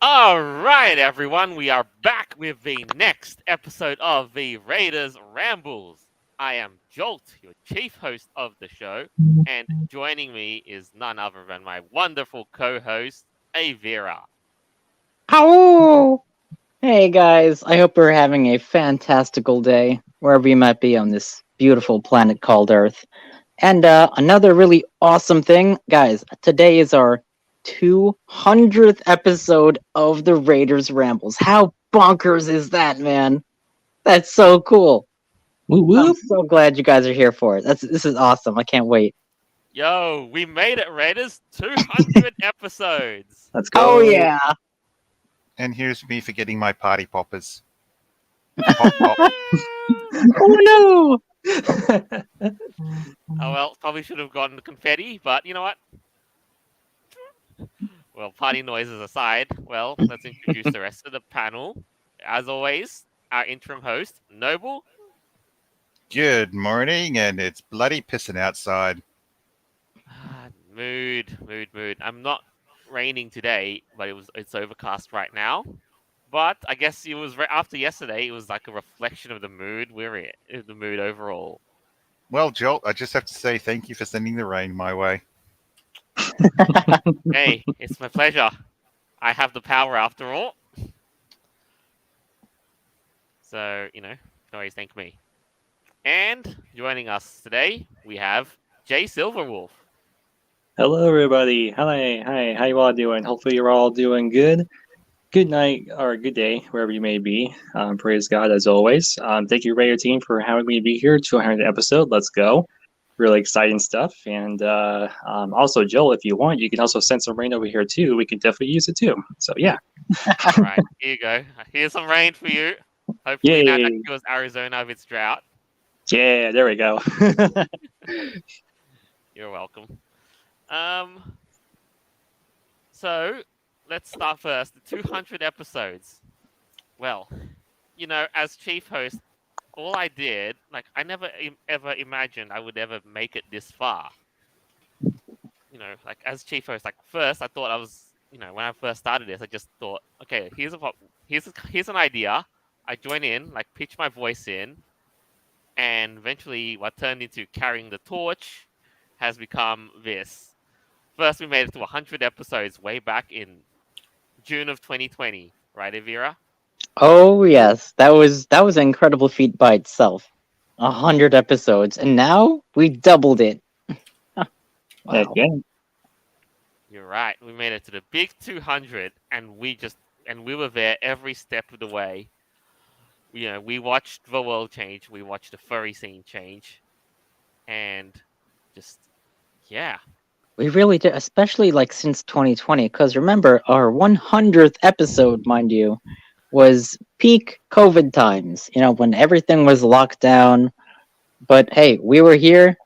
All right, everyone, we are back with the next episode of the Raiders Rambles. I am Jolt, your chief host of the show, and joining me is none other than my wonderful co-host, Avira. Oh, hey guys. I hope we're having a fantastical day wherever you might be on this beautiful planet called Earth. And another really awesome thing, guys. Today is our 200th episode of the Raiders Rambles. How bonkers is that, man? That's so cool. Whoop I'm whoop. so glad you guys are here for it. This is awesome. I can't wait. Yo, we made it, Raiders! 200 episodes! Let's Oh go. yeah. And here's me forgetting my party poppers. Pop, pop. Oh no. Oh well, probably should have gotten the confetti, but you know what? Well, party noises aside, well, let's introduce the rest of the panel. As always, our interim host, Noble. Good morning, and it's bloody pissing outside. Mood. I'm not raining today, but it's overcast right now. But I guess it was after yesterday. It was like a reflection of the mood we're in, the mood overall. Well, Jolt, I just have to say thank you for sending the rain my way. Hey, it's my pleasure. I have the power after all. So, you can always thank me. And joining us today, we have Jay Silverwolf. Hello, everybody. Hi. How you all doing? Hopefully, you're all doing good. Good night or good day, wherever you may be. Praise God as always. Thank you, Raider team, for having me be here. 200th episode. Let's go. Really exciting stuff. And also, Joel, if you want, you can also send some rain over here too. We can definitely use it too. So yeah. All right, here you go. Here's some rain for you. Hopefully now that Yay. cures Arizona of its drought. Yeah. There we go. You're welcome. So let's start first. The 200 episodes. Well, as chief host, all I did, like, I never ever imagined I would ever make it this far. Like as chief host, like first I thought I was, when I first started this, I just thought, okay, here's an idea. I join in, like pitch my voice in, and eventually what turned into carrying the torch has become this. First, we made it to 100 episodes way back in June of 2020, right, Avira? Oh yes, that was an incredible feat by itself. 100 episodes, and now we doubled it. Wow. Again. You're right. We made it to the big 200, and we were there every step of the way. We watched the world change. We watched the furry scene change, and just yeah. We really did, especially like since 2020. Because remember, our 100th episode, mind you, was peak COVID times. When everything was locked down. But hey, we were here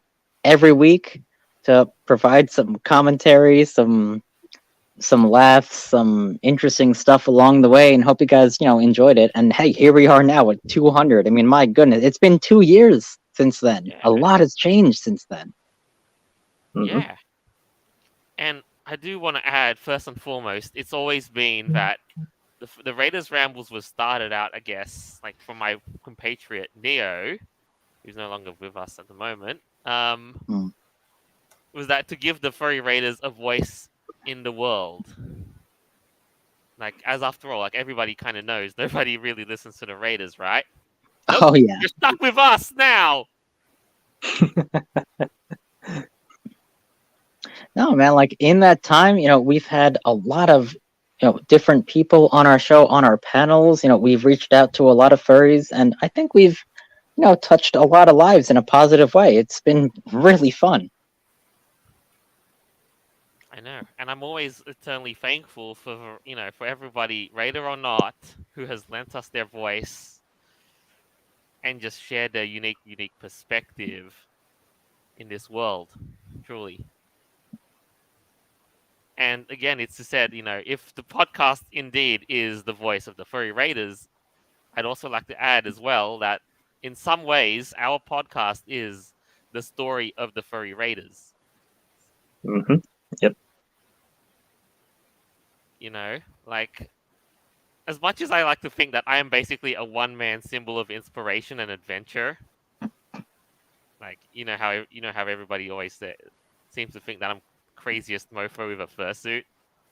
every week to provide some commentary, some laughs, some interesting stuff along the way, and hope you guys, enjoyed it. And hey, here we are now at 200. I mean, my goodness, it's been 2 years since then. Yeah. A lot has changed since then. Mhm. Yeah. And I do want to add, first and foremost, it's always been that the Raiders Rambles was started out, I guess, like from my compatriot Neo, who's no longer with us at the moment. Hmm. Was that to give the furry Raiders a voice in the world? Like, as after all, like everybody kind of knows, nobody really listens to the Raiders, right? Nope, Oh yeah. you're stuck with us now. No, man, like in that time, we've had a lot of, different people on our show, on our panels. We've reached out to a lot of furries, and I think we've, touched a lot of lives in a positive way. It's been really fun. I know, and I'm always eternally thankful for everybody, Raider or not, who has lent us their voice and just shared their unique perspective in this world, truly. And again, it's said, if the podcast indeed is the voice of the furry raiders, I'd also like to add as well that in some ways, our podcast is the story of the furry raiders. Mhm. Yep. Like as much as I like to think that I am basically a one-man symbol of inspiration and adventure, like you know how everybody always seems to think that I'm craziest mofo with a fursuit.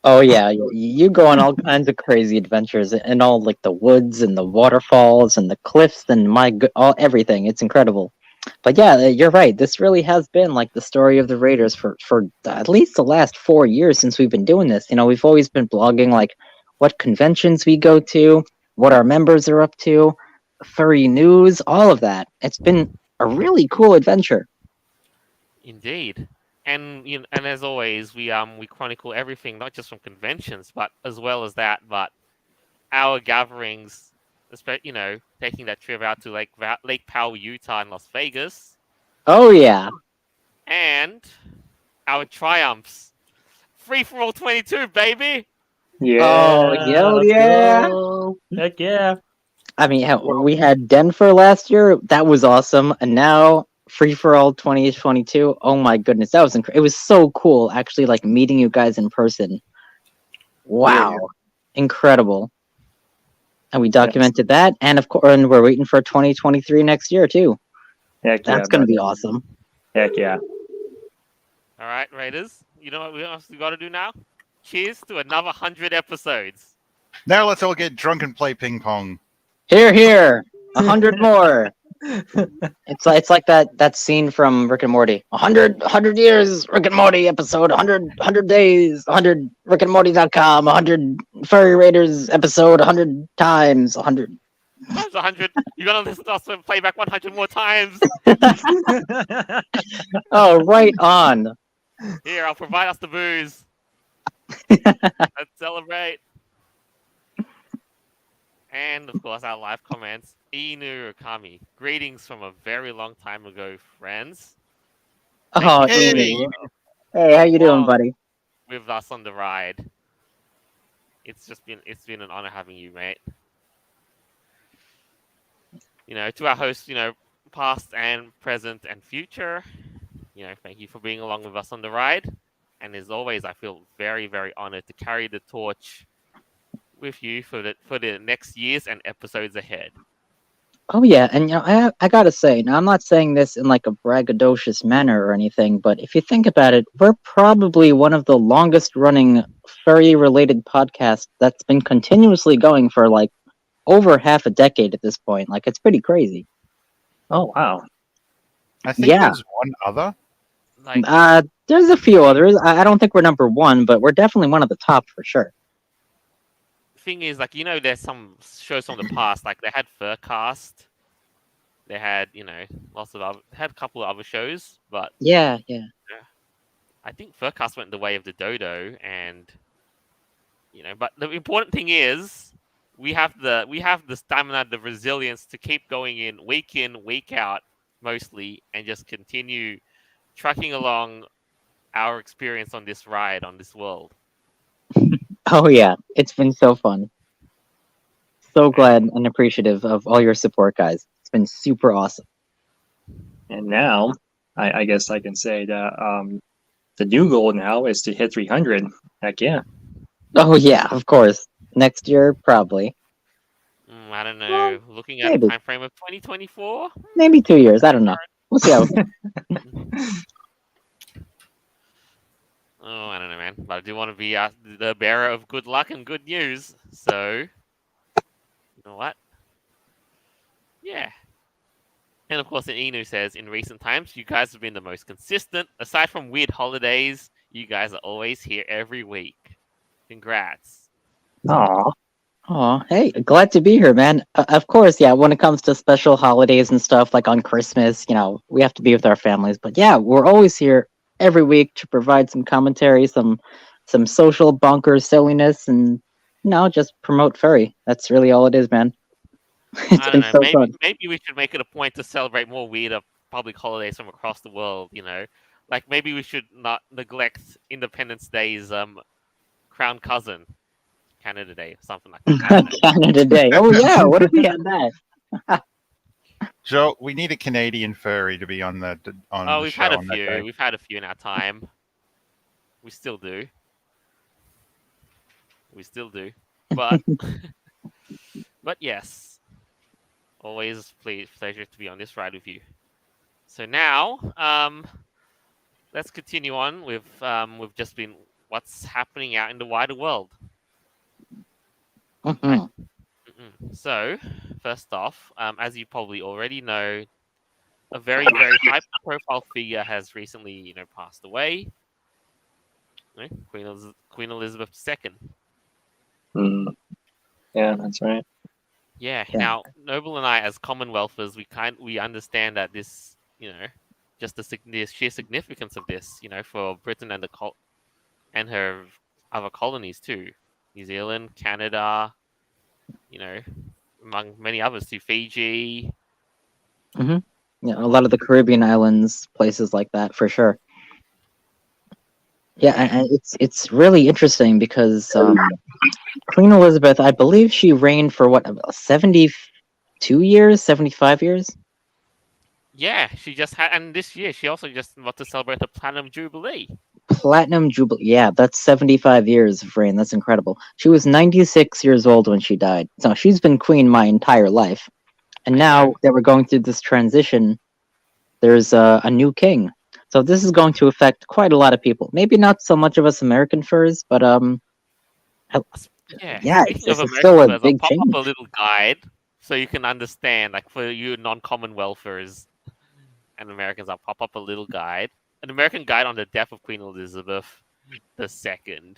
Oh yeah, you go on all kinds of crazy adventures in all like the woods and the waterfalls and the cliffs and all everything. It's incredible. But yeah, you're right. This really has been like the story of the Raiders for at least the last 4 years since we've been doing this. We've always been blogging like what conventions we go to, what our members are up to, furry news, all of that. It's been a really cool adventure. Indeed. And and as always, we chronicle everything, not just from conventions, but as well as that, but our gatherings, taking that trip out to Lake Powell, Utah, and Las Vegas, Oh yeah. and our triumphs. Free for all 22, baby. Oh, Yeah, hell let's yeah. go. Heck yeah. I mean, hell, we had Denver last year. That was awesome. And now Free for All 2022. Oh my goodness, that was incredible. It was so cool actually like meeting you guys in person. Wow. Yeah. Incredible. And we Yes. documented that, and of course, and we're waiting for 2023 next year too. Heck yeah, That's going to buddy. be awesome. Heck yeah. All right, Raiders. You know what we got to do now? Cheers to another 100 episodes. Now let's all get drunk and play ping pong. Here, here. 100 more. It's like that scene from Rick and Morty. 100 years, Rick and Morty episode. 100 days. 100 rickandmorty.com. 100 Furry Raiders episode. 100 times. 100. Times 100. You're going to listen to us and play back 100 more times. Oh, right on. Here, I'll provide us the booze. Let's celebrate. And of course, our live comments. Inu Okami. Greetings from a very long time ago, friends. Oh, Hey. Amy. Hey, how you doing, buddy? With us on the ride. It's been an honor having you, mate. To our hosts, past and present and future, thank you for being along with us on the ride. And as always, I feel very, very honored to carry the torch with you for the next years and episodes ahead. Oh yeah, and I gotta say, now I'm not saying this in like a braggadocious manner or anything, but if you think about it, we're probably one of the longest running furry related podcasts that's been continuously going for like over half a decade at this point. Like it's pretty crazy. Oh, wow. I think Yeah. there's one other. Like, There's a few others. I don't think we're number one, but we're definitely one of the top for sure. thing is, there's some shows from the past, like they had Furcast. They had, had a couple of other shows, but Yeah. I think Furcast went the way of the dodo, and but the important thing is we have the stamina, the resilience to keep going in, week out, mostly, and just continue trucking along our experience on this ride, on this world. Oh yeah, it's been so fun. So glad and appreciative of all your support, guys. It's been super awesome. And now, I guess I can say that the new goal now is to hit 300. Heck yeah. Oh yeah, of course. Next year, probably. I don't know. Looking at maybe. a time frame of 2024. Maybe 2 years. I don't know. We'll see how. Oh, I don't know, man. But I do want to be the bearer of good luck and good news. So, you know what? Yeah. And of course, Inu says, in recent times, you guys have been the most consistent. Aside from weird holidays, you guys are always here every week. Congrats. Aw. Oh, hey, glad to be here, man. Of course, yeah, when it comes to special holidays and stuff, like on Christmas, we have to be with our families. But yeah, we're always here every week to provide some commentary, some social bonkers silliness, and, just promote furry. That's really all it is, man. It's I been don't know. so fun. Maybe we should make it a point to celebrate more weird public holidays from across the world. Like maybe we should not neglect Independence Day's crown cousin, Canada Day, or something like that. I don't know. Canada Day. Oh yeah, what if we had that? Joe, we need a Canadian furry to be on the Oh, the we've show had a on that few. day. We've had a few in our time. We still do. But But yes, always pleasure to be on this ride with you. So now, let's continue on with we've just been what's happening out in the wider world. Right? Mhm. So, first off, as you probably already know, a very, very high-profile figure has recently, passed away. Right? Queen Elizabeth II. Mm, yeah, that's right. Yeah. Yeah. Now, Noble and I, as Commonwealthers, we understand that this, just the sheer significance of this, for Britain and and her other colonies too, New Zealand, Canada, you know, among many others too, Fiji. Hmm. Yeah, a lot of the Caribbean islands, places like that, for sure. Yeah, Yeah. and it's really interesting because Queen Elizabeth, I believe she reigned for what, about 72 years, 75 years? Yeah, she just had, and this year she also just about to celebrate the Platinum Jubilee. Platinum Jubilee. Yeah, that's 75 years of reign. That's incredible. She was 96 years old when she died. So she's been queen my entire life. And I now know. that we're going through this transition, there's a new king. So this is going to affect quite a lot of people. Maybe not so much of us American furs, but Yeah. yeah, Speaking of it's American still a furs, I'll big pop up a change. little guide so you can understand, like for you non-Commonwealthers and Americans, I'll pop up a little guide, an American guide on the death of Queen Elizabeth II.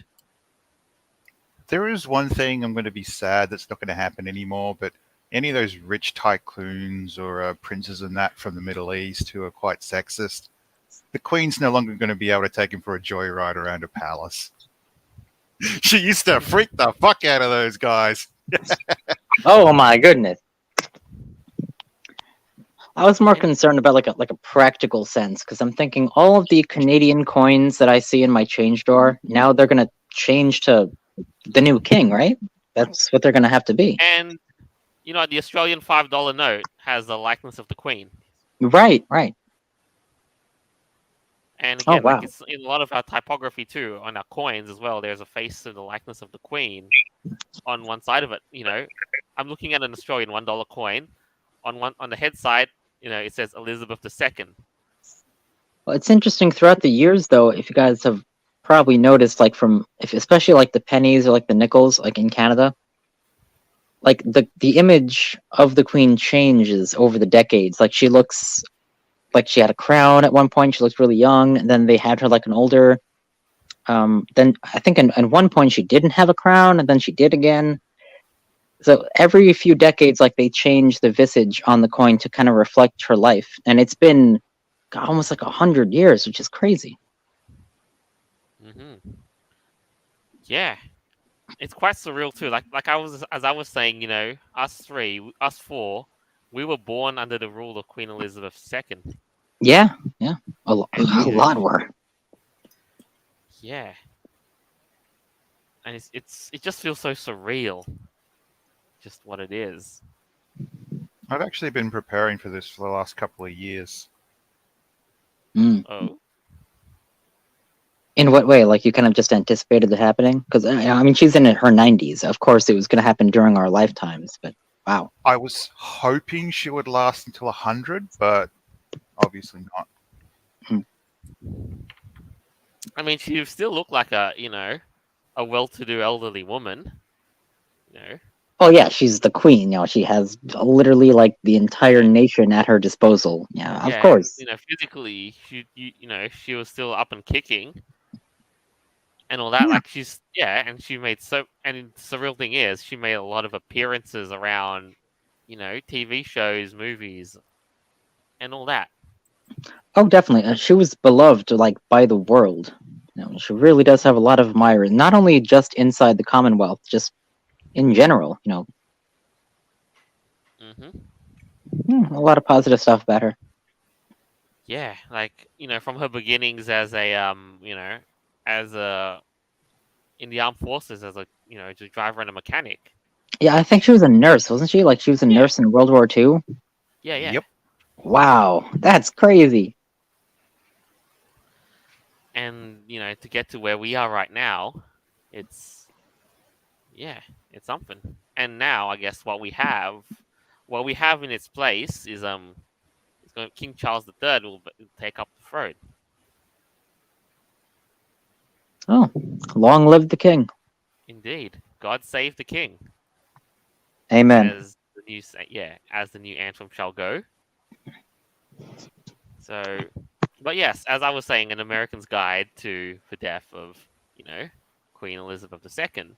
There is one thing I'm going to be sad that's not going to happen anymore, but any of those rich tycoons or princes and that from the Middle East who are quite sexist, the Queen's no longer going to be able to take him for a joyride around a palace. She used to freak the fuck out of those guys. Oh my goodness. I was more And concerned about like a practical sense because I'm thinking all of the Canadian coins that I see in my change door now they're gonna change to the new king, right? That's what they're gonna have to be. and the Australian $5 note has the likeness of the Queen. Right, right. And Oh again, like wow. it's in a lot of our typography too, on our coins as well. There's a face of the likeness of the Queen on one side of it. I'm looking at an Australian $1 coin. On the head side, it says Elizabeth II. Well, it's interesting throughout the years though, if you guys have probably noticed, like from if especially like the pennies or like the nickels, like in Canada, like the image of the queen changes over the decades. Like she looks like she had a crown at one point. She looked really young, and then they had her like an older. Then I think at one point she didn't have a crown, and then she did again. So every few decades, like they change the visage on the coin to kind of reflect her life, and it's been almost like 100 years, which is crazy. Hmm. Yeah, it's quite surreal too. Like I was saying, us four, we were born under the rule of Queen Elizabeth II, Yeah, yeah, and a lot were. yeah, and it just feels so surreal, just what it is. I've actually been preparing for this for the last couple of years. Mm. Oh, In what way? Like you kind of just anticipated it happening? Because I mean, she's in her 90s. Of course, it was going to happen during our lifetimes. But wow. I was hoping she would last until 100, but obviously not. I mean, she still looked like a well-to-do elderly woman. You know, Oh yeah, she's the queen. She has literally like the entire nation at her disposal. Yeah, of yeah, and course. physically, she was still up and kicking and all that. Yeah. Like and she made and the surreal thing is, she made a lot of appearances around, TV shows, movies, and all that. Oh, definitely. She was beloved like by the world. She really does have a lot of admirers, not only just inside the Commonwealth, just in general. Hmm. A lot of positive stuff about her. Yeah, like from her beginnings as a as a in the armed forces as a as a driver and a mechanic. Yeah, I think she was a nurse, wasn't she? Like she was a Yeah, nurse in World War II. yeah. Yep. Wow, that's crazy. And to get to where we are right now, it's yeah, it's something. and now I guess what we have in its place is King Charles III will take up the throne. Oh, long live the king. Indeed, God save the king, Amen. as the new anthem shall go. So, but yes, as I was saying, an American's Guide to the Death of Queen Elizabeth II.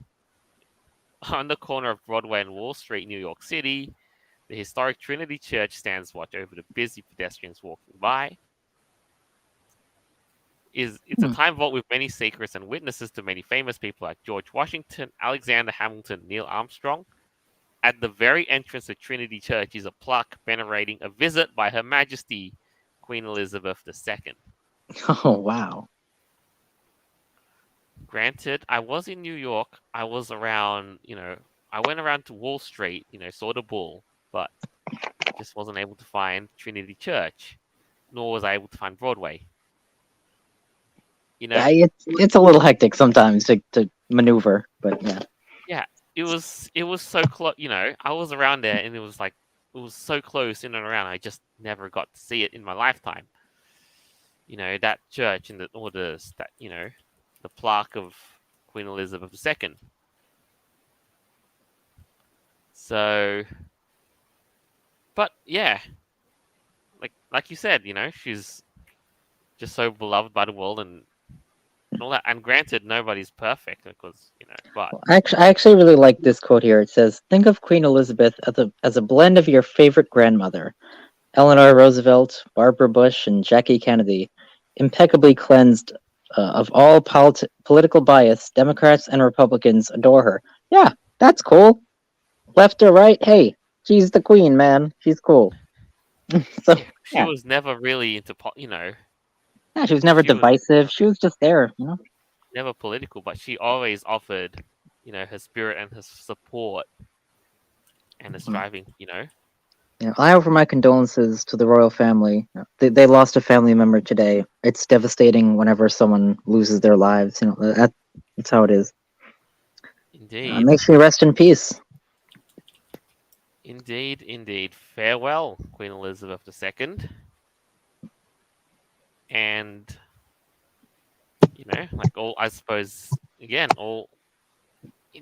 On the corner of Broadway and Wall Street, New York City, the historic Trinity Church stands watch over the busy pedestrians walking by. It's a Hmm. time vault with many secrets and witnesses to many famous people like George Washington, Alexander Hamilton, Neil Armstrong. At the very entrance of Trinity Church is a plaque venerating a visit by Her Majesty Queen Elizabeth II. Oh, wow. Granted, I was in New York. I was around, I went around to Wall Street, saw the bull, but just wasn't able to find Trinity Church, nor was I able to find Broadway. Yeah, it's a little hectic sometimes to maneuver, but yeah. Yeah, it was so close. I was around there, and it was so close in and around. I just never got to see it in my lifetime. That church and the plaque of Queen Elizabeth II. So, but yeah, like you said, she's just so beloved by the world and all that. And granted, nobody's perfect because but I actually really like this quote here. It says, "Think of Queen Elizabeth as a blend of your favorite grandmother, Eleanor Roosevelt, Barbara Bush, and Jackie Kennedy, impeccably cleansed of all political bias. Democrats and Republicans adore her." Yeah, that's cool. Left or right, hey, she's the queen, man. She's cool. So she yeah, was never really into yeah, she was never she was divisive. She was just there, never political, but she always offered, her spirit and her support and her striving. Yeah, I offer my condolences to the royal family. They lost a family member today. It's devastating whenever someone loses their lives. That's how it is. Indeed, Make sure you rest in peace. indeed, indeed. Farewell, Queen Elizabeth II, and I suppose again, all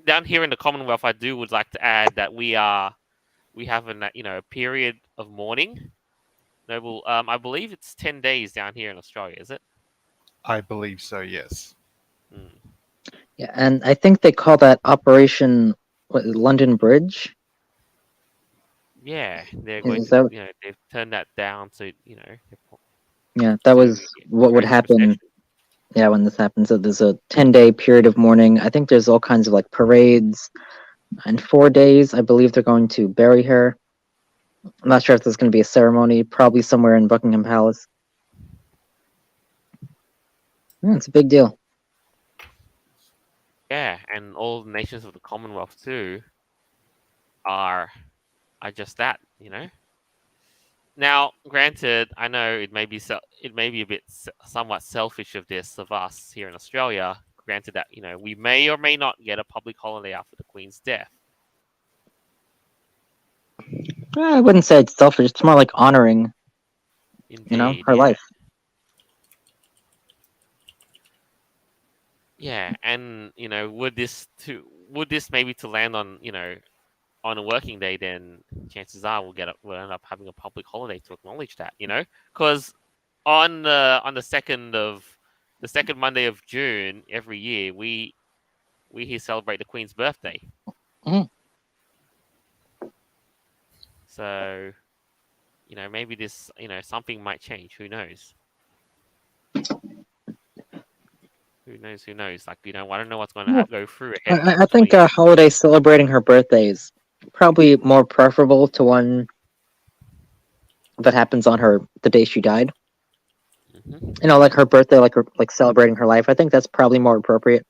down here in the Commonwealth, I would like to add that we have a period of mourning. Noble, I believe it's 10 days down here in Australia, is it? I believe so, yes. Mm. Yeah, and I think they call that Operation London Bridge. Yeah, they're going Is to, that? they've turned that down to, Yeah, that to was what would greater happen. procession. Yeah, when this happens, so there's a 10-day period of mourning. I think there's all kinds of like parades. In 4 days, I believe they're going to bury her. I'm not sure if there's going to be a ceremony, probably somewhere in Buckingham Palace. Yeah, it's a big deal. Yeah, and all the nations of the Commonwealth too are just that. Now, granted, I know it may be a bit somewhat selfish of us here in Australia. Granted that we may or may not get a public holiday after the Queen's death. I wouldn't say it's selfish. It's more like honoring, Indeed, her yeah. life. Yeah, and would this maybe to land on on a working day, then chances are we'll end up having a public holiday to acknowledge that, because on the second Monday of June every year we here celebrate the Queen's birthday. Mhm. So maybe this something might change. Who knows? Who knows? Like I don't know what's going to go through her head I in think a 2018. holiday celebrating her birthday is probably more preferable to one that happens on the day she died. Mm-hmm. Like her birthday, like celebrating her life. I think that's probably more appropriate.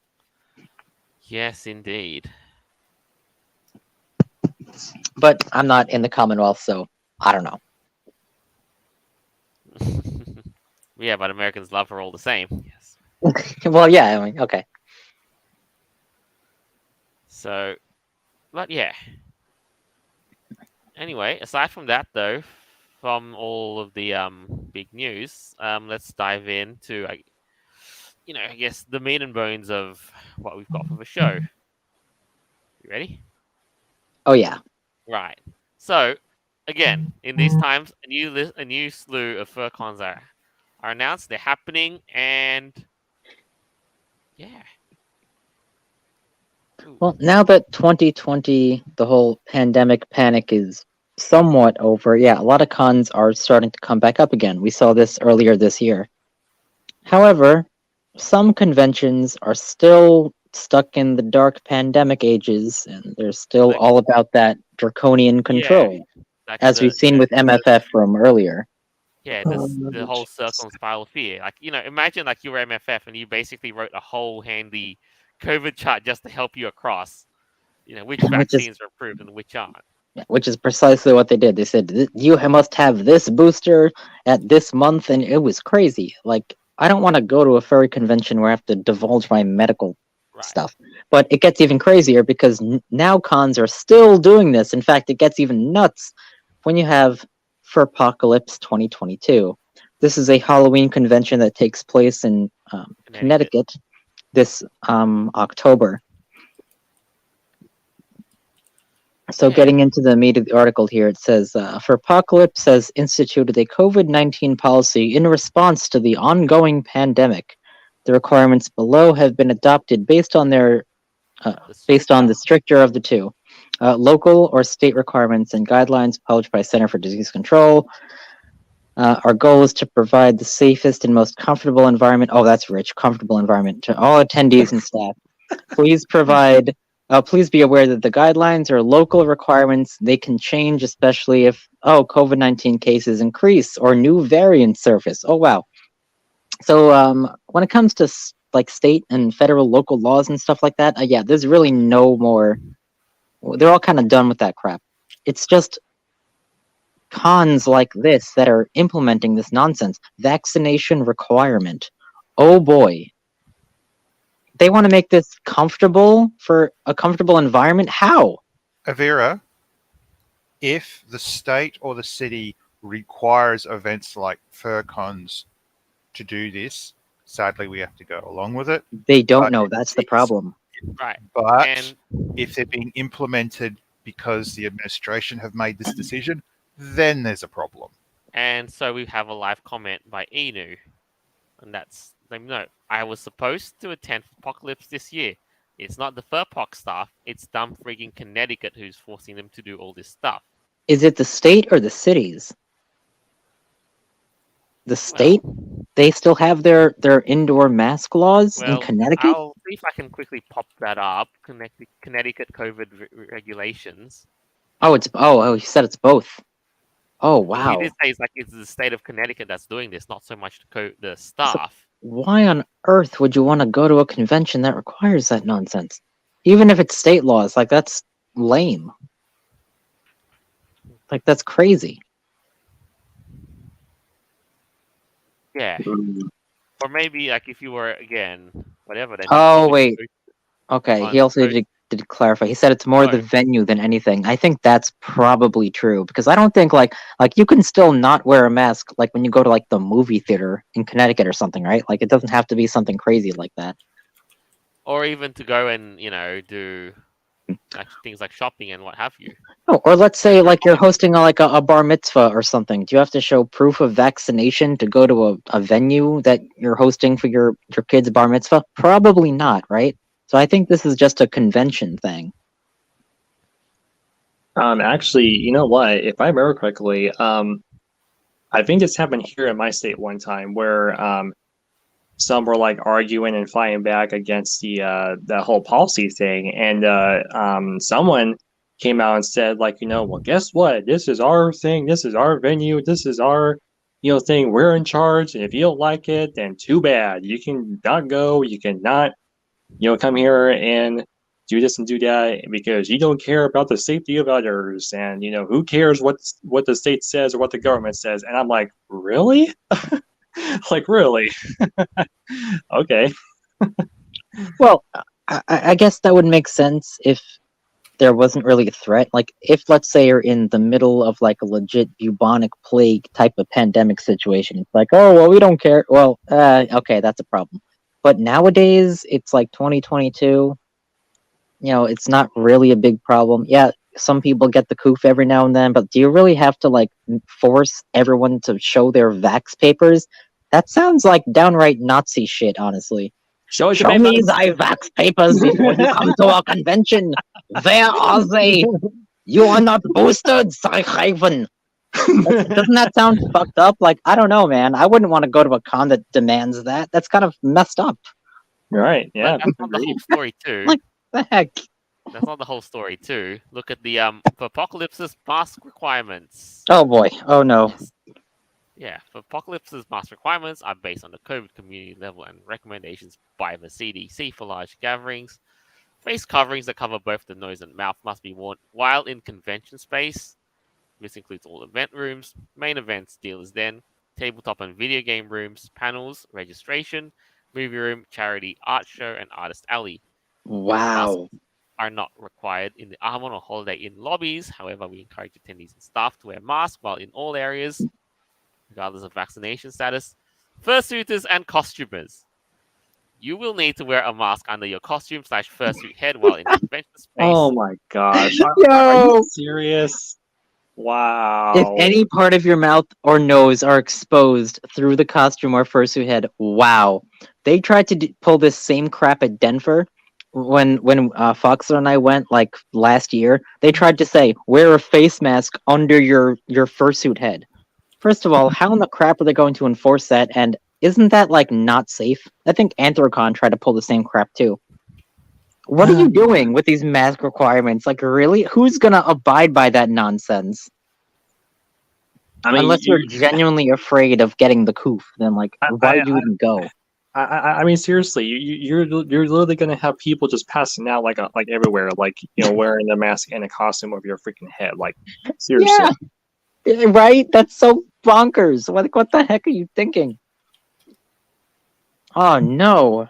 Yes, indeed. But I'm not in the Commonwealth, so I don't know. Yeah, but Americans love her all the same. Yes. Well, yeah, I mean, okay. So, but yeah, Anyway, aside from that, though, from all of the big news, let's dive into I guess the meat and bones of what we've got for the show. You ready? Oh yeah. Right. So, again, in these times, a new slew of FurCons are announced. They're happening, and yeah. Ooh, Well, now that 2020, the whole pandemic panic is somewhat over, yeah, a lot of cons are starting to come back up again. We saw this earlier this year. However, some conventions are still stuck in the dark pandemic ages, and they're still Like- all about that draconian control, like as we've seen with MFF from earlier. the whole circle and spiral of fear. Like, imagine like you were MFF and you basically wrote a whole handy COVID chart just to help you across, which Which is vaccines are approved and which aren't. which is precisely what they did. They said you must have this booster at this month, and it was crazy. Like, I don't want to go to a furry convention where I have to divulge my medical Right. stuff. But it gets even crazier because now cons are still doing this. In fact, it gets even nuts when you have Furpocalypse 2022. This is a Halloween convention that takes place in Connecticut this October. So Yeah. getting into the meat of the article here, it says, Furpocalypse has instituted a COVID-19 policy in response to the ongoing pandemic. The requirements below have been adopted based on the stricter of the two. Local or state requirements and guidelines published by Center for Disease Control. Our goal is to provide the safest and most comfortable environment. Oh, that's rich. Comfortable environment to all attendees and staff. Please be aware that the guidelines are local requirements. They can change, especially if COVID-19 cases increase or new variants surface. Oh wow. So when it comes to like state and federal local laws and stuff like that, yeah, there's really no more. They're all kind of done with that crap. It's just cons like this that are implementing this nonsense. Vaccination requirement. Oh boy. They want to make this comfortable for a comfortable environment. How? Avira, if the state or the city requires events like FurCons to do this, sadly we have to go along with it. They don't But know. That's the problem. Right. But And if they're being implemented because the administration have made this decision, then there's a problem. And so we have a live comment by Enu, and that's no. I was supposed to attend Apocalypse this year. It's not the Furpox staff. It's dumb frigging Connecticut who's forcing them to do all this stuff. Is it the state or the cities? The state? Well, They still have their indoor mask laws in Connecticut? I'll see if I can quickly pop that up. Connecticut COVID regulations. Oh, you said it's both. Oh, Well, wow. he did say it's the state of Connecticut that's doing this, not so much the staff. Why on earth would you want to go to a convention that requires that nonsense? Even if it's state laws, like, that's lame. Like, that's crazy. Yeah. Or maybe, like, if you were, again, whatever. Then Oh, wait. Okay, he also Right. did clarify. He said it's more the Right. venue than anything. I think that's probably true because I don't think like you can still not wear a mask like when you go to like the movie theater in Connecticut or something, right? Like it doesn't have to be something crazy like that. Or even to go and, do like, things like shopping and what have you. Oh, or let's say like you're hosting a bar mitzvah or something. Do you have to show proof of vaccination to go to a venue that you're hosting for your kid's bar mitzvah? Probably not, right? So I think this is just a convention thing. Actually, you know what? If I remember correctly, I think this happened here in my state one time where some were like arguing and fighting back against the whole policy thing, and someone came out and said like, well, guess what? This is our thing. This is our venue. This is our thing. We're in charge, and if you don't like it, then too bad. You can not go. You cannot come here and do this and do that because you don't care about the safety of others, and who cares what the state says or what the government says. And I'm like, really? Like, really? Okay. Well, I guess that would make sense if there wasn't really a threat. Like, if let's say you're in the middle of like a legit bubonic plague type of pandemic situation, it's like, oh well, we don't care. Well, okay, that's a problem. But nowadays, it's like 2022. You know, it's not really a big problem. Yeah, some people get the coof every now and then, but do you really have to like force everyone to show their vax papers? That sounds like downright Nazi shit, honestly. Show it to Show me, me thy vax papers before you come to our convention. Where are they? You are not boosted, Psychaven. Doesn't that sound fucked up? Like, I don't know, man. I wouldn't want to go to a con that demands that. That's kind of messed up. Right? Yeah. But that's not the Agreed. whole story too. Like, the heck? That's not the whole story too. Look at the for Apocalypse's mask requirements. Oh boy. Oh no. Yes. Yeah, for Apocalypse's mask requirements are based on the COVID community level and recommendations by the CDC for large gatherings. Face coverings that cover both the nose and mouth must be worn while in convention space. This includes all event rooms, main events, dealers den, tabletop and video game rooms, panels, registration, movie room, charity, art show, and artist alley. Wow. Are not required in the Armon or Holiday Inn lobbies. However, we encourage attendees and staff to wear masks while in all areas, regardless of vaccination status. Fursuiters and costumers. You will need to wear a mask under your costume/fursuit head while in convention space. Oh my gosh. Are Yo! you serious? Wow. If any part of your mouth or nose are exposed through the costume or fursuit head, wow. They tried to pull this same crap at Denver when Foxer and I went like last year. They tried to say wear a face mask under your fursuit head. First of all, how in the crap are they going to enforce that? And isn't that like not safe? I think Anthrocon tried to pull the same crap too. What are you doing with these mask requirements? Like, really? Who's gonna abide by that nonsense? I mean, Unless you're genuinely afraid of getting the coof, then like, why would you even go? I mean, seriously, you're literally gonna have people just passing out like everywhere, like wearing a mask and a costume over your freaking head. Like, seriously. Yeah, right? That's so bonkers. What the heck are you thinking? Oh no.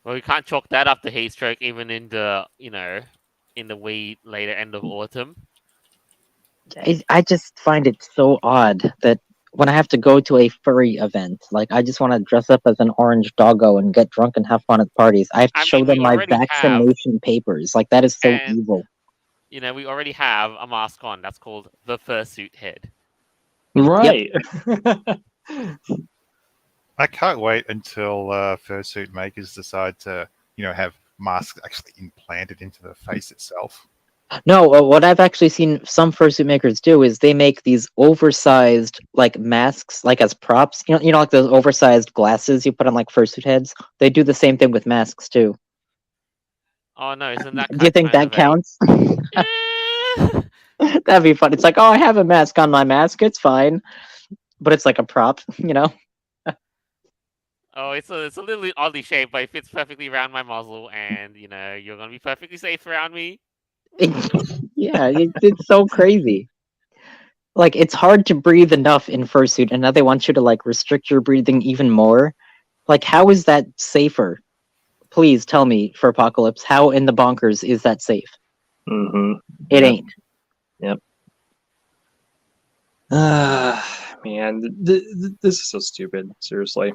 Well, we can't chalk that up to heat stroke even in the in the wee later end of autumn. I just find it so odd that when I have to go to a furry event, like I just want to dress up as an orange doggo and get drunk and have fun at parties. I have to show them my vaccination papers. Like, that is so evil. We already have a mask on. That's called the fursuit head. Right. Yep. I can't wait until fursuit makers decide to, have masks actually implanted into the face itself. No, what I've actually seen some fursuit makers do is they make these oversized like masks, like as props. Like those oversized glasses you put on like fursuit heads. They do the same thing with masks too. Oh no, isn't that? Do you think that counts? That'd be fun. It's like, oh, I have a mask on my mask. It's fine, but it's like a prop, Oh, it's a little oddly shaped, but it fits perfectly around my muzzle, and you're gonna be perfectly safe around me. Yeah, it's so crazy. Like, it's hard to breathe enough in fursuit, and now they want you to like restrict your breathing even more. Like, how is that safer? Please tell me, for Apocalypse, how in the bonkers is that safe? Mm-hmm. It ain't. Yep. Man, this is so stupid. Seriously.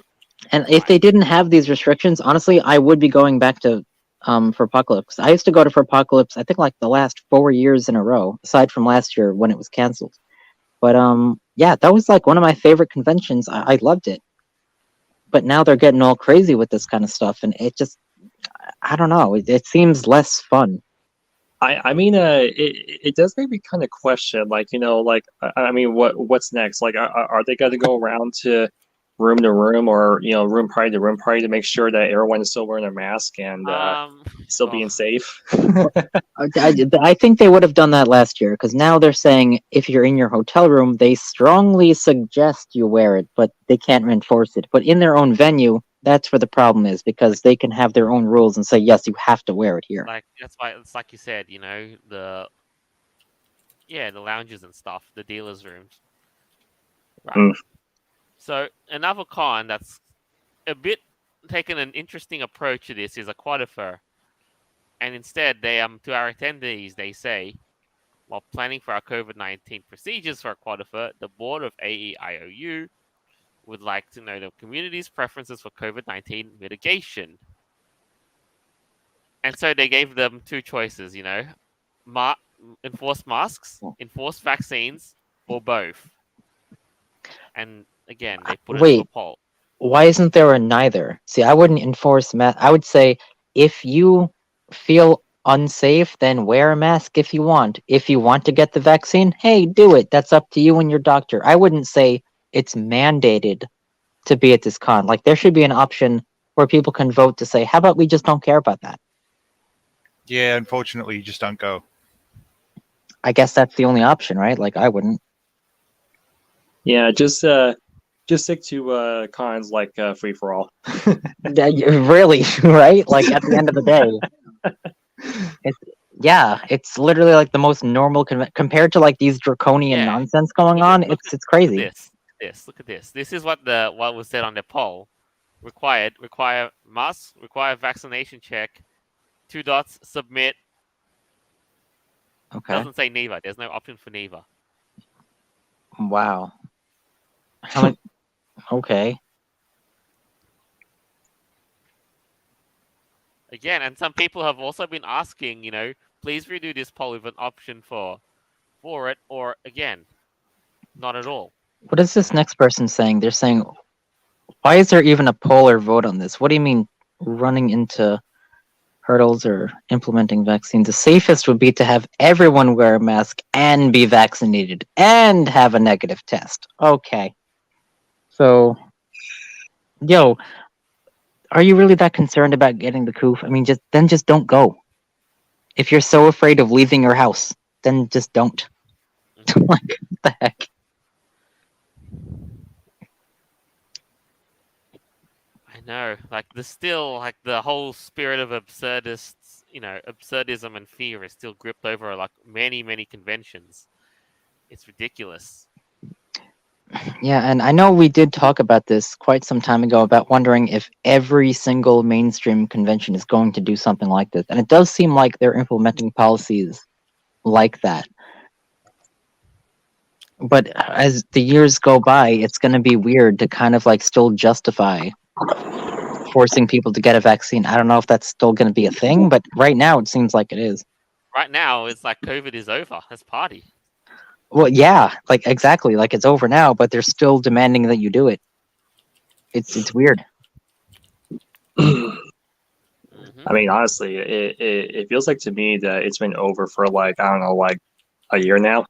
And if they didn't have these restrictions, honestly, I would be going back to for Apocalypse. I used to go to for Apocalypse, I think like the last 4 years in a row, aside from last year when it was canceled. But yeah, that was like one of my favorite conventions. I loved it. But now they're getting all crazy with this kind of stuff, and it just, I don't know, it seems less fun. I mean, it does make me kind of question, like, I mean, what's next? Like, are they going to go around to room, or room party to make sure that everyone is still wearing a mask and still being safe? I think they would have done that last year, because now they're saying if you're in your hotel room, they strongly suggest you wear it, but they can't enforce it. But in their own venue, that's where the problem is, because they can have their own rules and say, yes, you have to wear it here. Like, that's why it's like you said, the lounges and stuff, the dealers' rooms. Right. So another con that's a bit taken an interesting approach to this is Aquatifer. And instead, they to our attendees, they say, while planning for our COVID-19 procedures for a quadrifer, the board of AEIOU would like to know the community's preferences for COVID-19 mitigation. And so they gave them two choices, enforce masks, enforce vaccines, or both. And again, they put it to a Wait, poll. why isn't there a neither? See, I wouldn't enforce I would say if you feel unsafe, then wear a mask if you want. If you want to get the vaccine, hey, do it. That's up to you and your doctor. I wouldn't say it's mandated to be at this con. Like, there should be an option where people can vote to say, how about we just don't care about that? Yeah, unfortunately, you just don't go. I guess that's the only option, right? Like, I wouldn't. Yeah, just stick to cons like free for all. Really, right? Like, at the end of the day, it's literally like the most normal compared to like these draconian nonsense going on. It's crazy. Look at this. This is what was said on the poll. Require must require vaccination check. 2 dots, submit. Okay. Doesn't say neither. There's no option for neither. Wow. How many? Okay. Again, and some people have also been asking, please redo this poll with an option for it, or again, not at all. What is this next person saying? They're saying, why is there even a poll or vote on this? What do you mean running into hurdles or implementing vaccines? The safest would be to have everyone wear a mask and be vaccinated and have a negative test. Okay. So, yo, are you really that concerned about getting the coof? I mean, just don't go. If you're so afraid of leaving your house, then just don't. Like, what the heck? I know, like the whole spirit of absurdism and fear is still gripped over like many conventions. It's ridiculous. Yeah, and I know we did talk about this quite some time ago about wondering if every single mainstream convention is going to do something like this. And it does seem like they're implementing policies like that. But as the years go by, it's going to be weird to kind of like still justify forcing people to get a vaccine. I don't know if that's still going to be a thing, but right now it seems like it is. Right now, it's like COVID is over. Let's party. Well, yeah, like exactly, like it's over now, but they're still demanding that you do it. It's weird. I mean, honestly, it feels like to me that it's been over for like, I don't know, like a year now.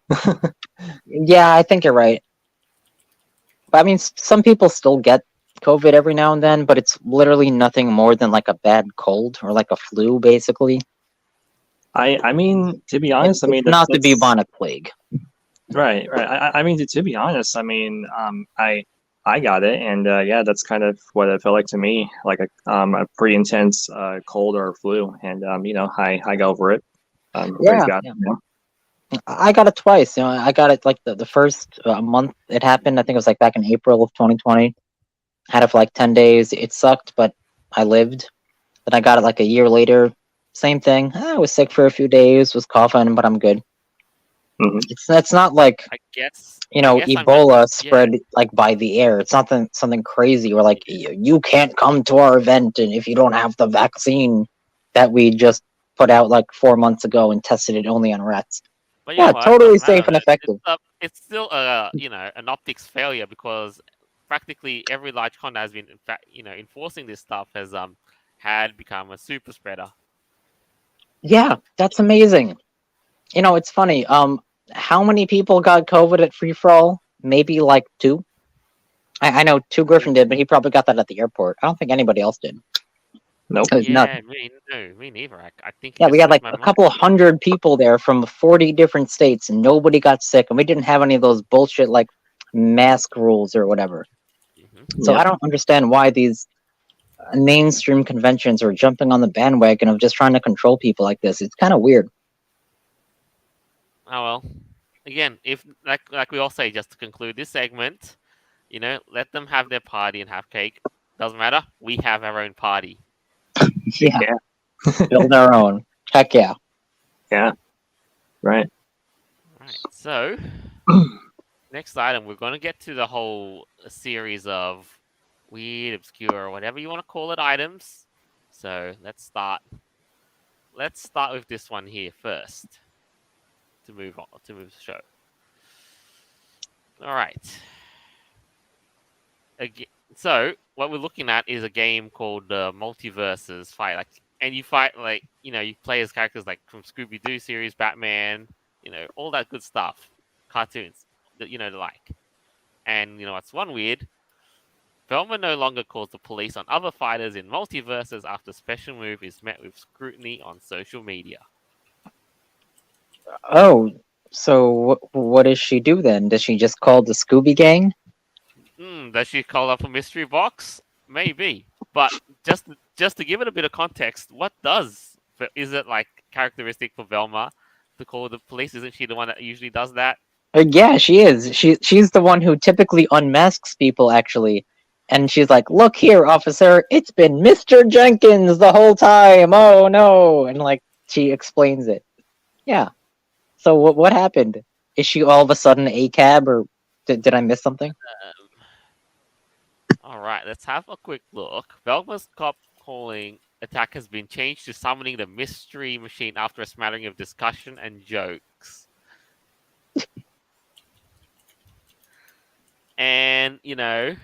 Yeah, I think you're right. But I mean, some people still get COVID every now and then, but it's literally nothing more than like a bad cold or like a flu, basically. I mean, to be honest, It's not the bubonic plague. Right. I mean, to be honest, I mean, I got it, and yeah, that's kind of what it felt like to me, like a pretty intense cold or flu, and I got over it. Praise God. Yeah. I got it twice. I got it like the first month it happened. I think it was like back in April of 2020. Had it for like 10 days. It sucked, but I lived. Then I got it like a year later. Same thing. I was sick for a few days, was coughing, but I'm good. Mm-hmm. It's not like I guess Ebola spread like by the air. It's not something crazy where like you can't come to our event and if you don't have the vaccine that we just put out like 4 months ago and tested it only on rats. But yeah, totally safe and effective. It's still an optics failure because practically every large con that has been enforcing this stuff has had become a super spreader. Yeah, that's amazing. It's funny. How many people got COVID at Free For All? Maybe like 2. I know 2 Griffin did, but he probably got that at the airport. I don't think anybody else did. Nope. Yeah, me neither. I think. Yeah, we had like a couple hundred people there from 40 different states, and nobody got sick, and we didn't have any of those bullshit like mask rules or whatever. Mm-hmm. So I don't understand why these mainstream conventions are jumping on the bandwagon of just trying to control people like this. It's kind of weird. Oh well. Again, if like we all say, just to conclude this segment, let them have their party and have cake. Doesn't matter. We have our own party. Yeah. Build our own. Heck yeah. Yeah. Right. Right. So next item, we're gonna get to the whole series of weird, obscure, whatever you want to call it, items. So let's start. Let's start with this one here first. To move on, to move the show. All right. So what we're looking at is a game called Multiverses Fight. Like, and you fight like you play as characters like from Scooby Doo series, Batman, all that good stuff, cartoons that the like. And what's one weird? Velma no longer calls the police on other fighters in multiverses after special move is met with scrutiny on social media. Oh, so what does she do then? Does she just call the Scooby Gang? Does she call up a mystery box? Maybe, but just to give it a bit of context, is it like characteristic for Velma to call the police? Isn't she the one that usually does that? Yeah, she is. She's the one who typically unmasks people, actually. And she's like, "Look here, officer, it's been Mr. Jenkins the whole time. Oh no!" And like she explains it. Yeah. So what happened? Is she all of a sudden a cab, or did I miss something? All right, let's have a quick look. Velma's cop calling attack has been changed to summoning the mystery machine after a smattering of discussion and jokes. And and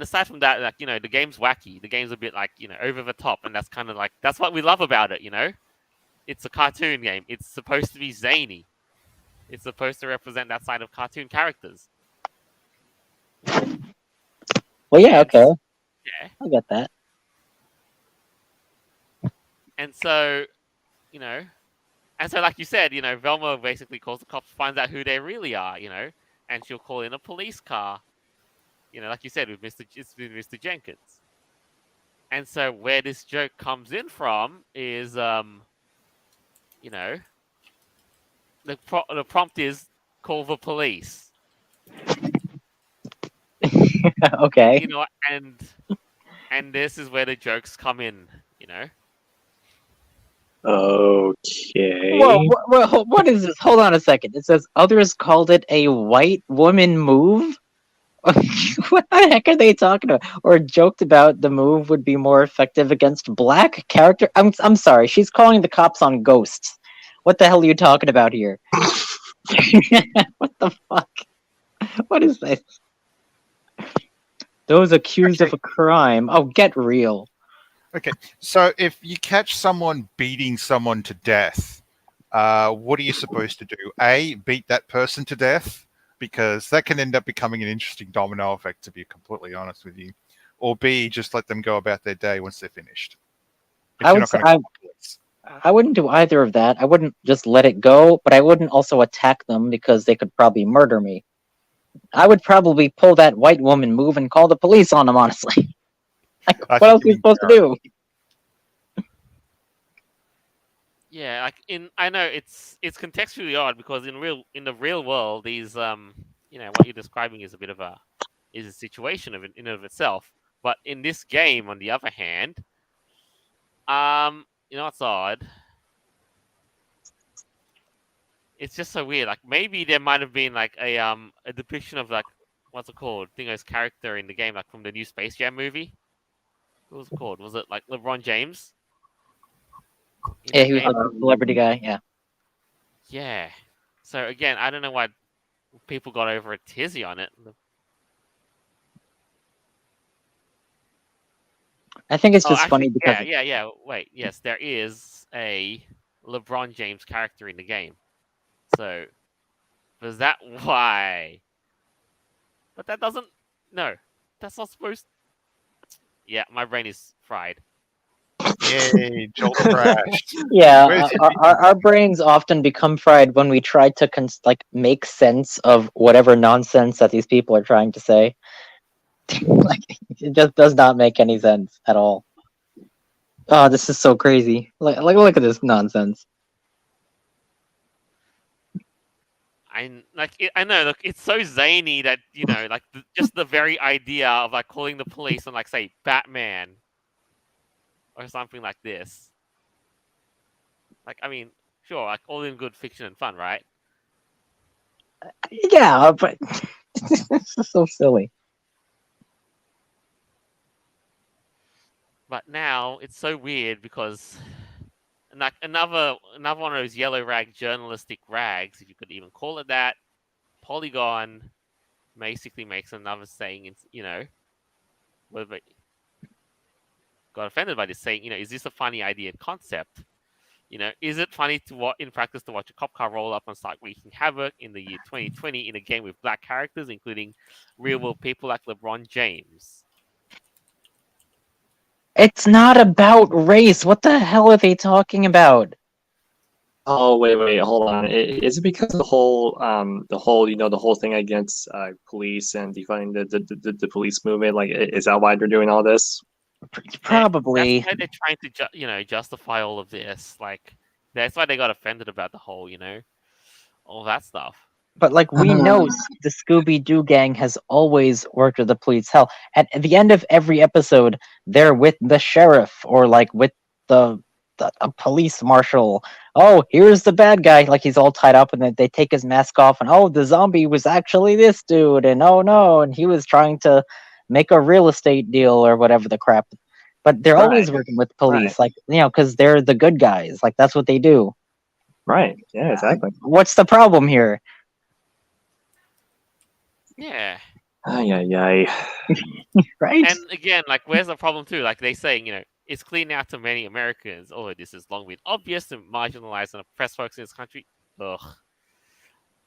aside from that, like the game's wacky. The game's a bit like over the top, and that's what we love about it. It's a cartoon game. It's supposed to be zany. It's supposed to represent that side of cartoon characters. Well, yeah, And okay, yeah, I get that. and so like you said, Velma basically calls the cops, finds out who they really are, and she'll call in a police car, like you said, with Mr. Jenkins. And so where this joke comes in from is, the prompt is call the police. Okay. And this is where the jokes come in. Okay. Whoa, what is this? Hold on a second. It says others called it a white woman move. What the heck are they talking about? Or joked about the move would be more effective against black character. I'm sorry. She's calling the cops on ghosts. What the hell are you talking about here? What the fuck? What is this? Those accused of a crime. Oh, get real. Okay, so if you catch someone beating someone to death, what are you supposed to do? A, beat that person to death, because that can end up becoming an interesting domino effect, to be completely honest with you. Or B, just let them go about their day once they're finished. If I you're would not say going to call the police. I wouldn't do either of that. I wouldn't just let it go, but I wouldn't also attack them because they could probably murder me. I would probably pull that white woman move and call the police on them, honestly. Like, I what think else are you supposed to do? Yeah, I know it's contextually odd because in the real world, these what you're describing is a situation in and of itself. But in this game, on the other hand, it's odd. It's just so weird. Like maybe there might have been like a depiction of like what's it called? Dingo's character in the game, like from the new Space Jam movie. What was it called? Was it like LeBron James? Yeah, he was like a celebrity guy. Yeah. Yeah. So again, I don't know why people got over a tizzy on it. I think it's just funny because yeah. Wait, yes, there is a LeBron James character in the game. So was that why? But that doesn't. No, that's not supposed. Yeah, my brain is fried. Yay, Joel crashed. yeah, Where's your our brains often become fried when we try to make sense of whatever nonsense that these people are trying to say. Like, it just does not make any sense at all. Oh, this is so crazy. Look at this nonsense. I know. Look, it's so zany that like just the very idea of like calling the police on like say Batman or something like this. Like, I mean, sure, like all in good fiction and fun, right? Yeah, but this is so silly. But now it's so weird because like another one of those yellow rag journalistic rags, if you could even call it that, Polygon basically makes another saying, got offended by this saying, is this a funny idea and concept? Is it funny in practice to watch a cop car roll up and start wreaking havoc in the year 2020 in a game with black characters, including real world people like LeBron James? It's not about race. What the hell are they talking about? Oh wait, hold on. Is it because the whole the whole thing against police and defunding the police movement? Like, is that why they're doing all this? Probably. That's why they're trying to justify all of this. Like, that's why they got offended about the whole, all that stuff. But like we know, the Scooby Doo gang has always worked with the police. Hell, at the end of every episode, they're with the sheriff or like with the a police marshal. Oh, here's the bad guy. Like he's all tied up, and then they take his mask off, and oh, the zombie was actually this dude, and oh no, and he was trying to make a real estate deal or whatever the crap. But they're always working with police, like because they're the good guys. Like that's what they do. Right. Yeah. Exactly. What's the problem here? Yeah. Ay. Right? And again, like, where's the problem too? Like they saying, it's clear now to many Americans, oh, this has long been obvious and marginalized and oppressed folks in this country. Ugh.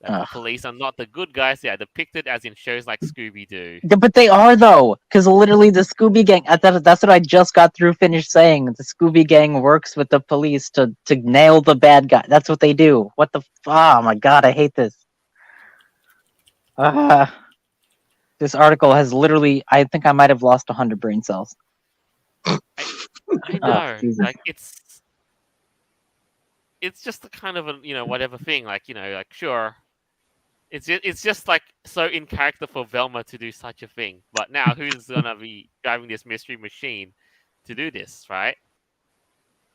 That the police are not the good guys. They are depicted as in shows like Scooby Doo. But they are though, because literally the Scooby Gang. That's what I just got through finished saying. The Scooby Gang works with the police to nail the bad guy. That's what they do. What the? Oh my god, I hate this. This article has literally. I think I might have lost 100 brain cells. I know, like it's just a kind of a whatever thing. Like like sure. It's just like so in character for Velma to do such a thing. But now who's gonna be driving this mystery machine to do this, right?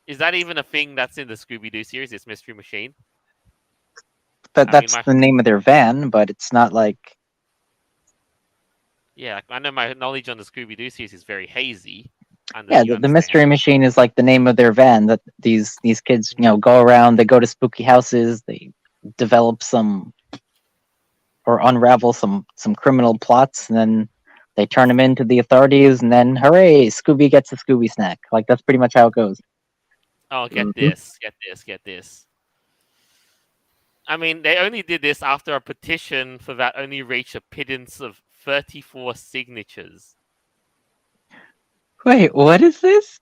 Is that even a thing that's in the Scooby Doo series? This mystery machine? That's the name of their van, but it's not like. Yeah, I know my knowledge on the Scooby Doo series is very hazy. Yeah, the mystery machine is like the name of their van that these kids go around. They go to spooky houses. They develop some or unravel some criminal plots, and then they turn them into the authorities, and then hooray, Scooby gets a Scooby snack. Like that's pretty much how it goes. Oh, get this. I mean, they only did this after a petition for that only reached a pittance of 34 signatures. Wait, what is this?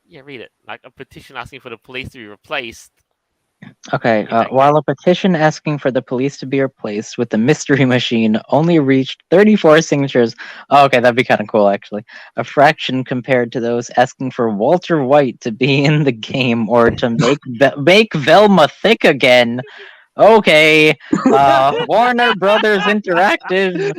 Yeah, read it. Like a petition asking for the police to be replaced. Okay, while a petition asking for the police to be replaced with the mystery machine only reached 34 signatures. Oh, okay, that'd be kind of cool, actually. A fraction compared to those asking for Walter White to be in the game or to make Velma thick again. Okay, Warner Brothers Interactive.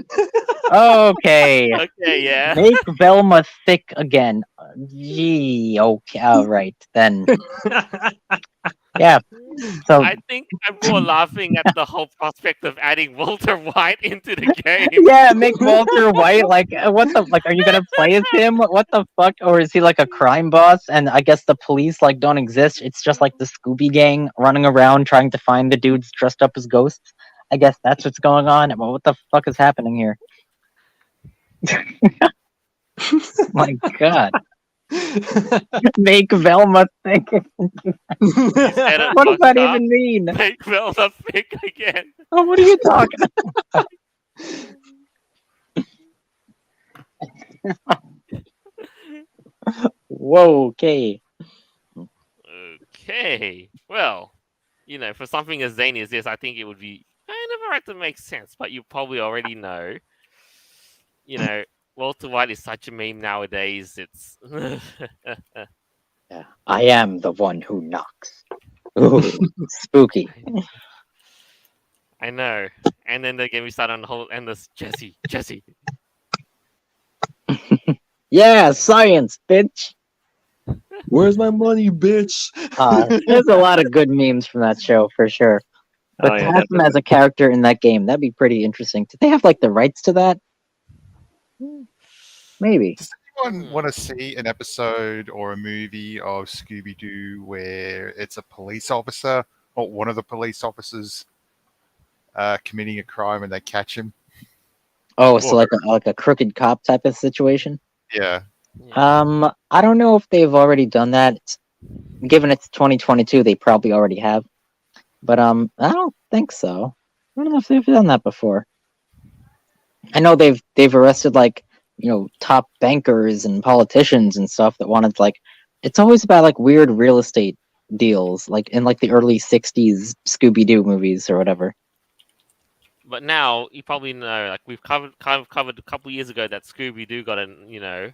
Okay. Okay, yeah. Make Velma thick again. Gee, okay, all right then. Yeah. So I think I'm more laughing at the whole prospect of adding Walter White into the game. Yeah, make Walter White like what the like? Are you gonna play as him? What the fuck? Or is he like a crime boss? And I guess the police like don't exist. It's just like the Scooby Gang running around trying to find the dudes dressed up as ghosts. I guess that's what's going on. Well, what the fuck is happening here? My God. Make Velma thick. What does that even mean? Make Velma thick again. Oh, what are you talking about? Whoa, okay. Okay. Well, for something as zany as this, I think it would be kind of right to make sense, but you probably already know. Walter White is such a meme nowadays. It's Yeah, I am the one who knocks. Ooh, spooky. I know. And then again, we start on the whole endless Jesse. Yeah, science, bitch. Where's my money, bitch? There's a lot of good memes from that show for sure. But Oh to yeah, have him as definitely. a character in that game, that'd be pretty interesting. Did they have like the rights to that? Maybe. Does anyone want to see an episode or a movie of Scooby Doo where it's a police officer or one of the police officers committing a crime and they catch him? Oh, so Or like a crooked cop type of situation. yeah, Yeah. I don't know if they've already done that. Given it's 2022, they probably already have. But I don't think so. I don't know if they've done that before. I know they've arrested like top bankers and politicians and stuff that wanted like it's always about like weird real estate deals like in like the early 60s Scooby Doo movies or whatever. But now you probably know, like we've covered a couple years ago that Scooby Doo got an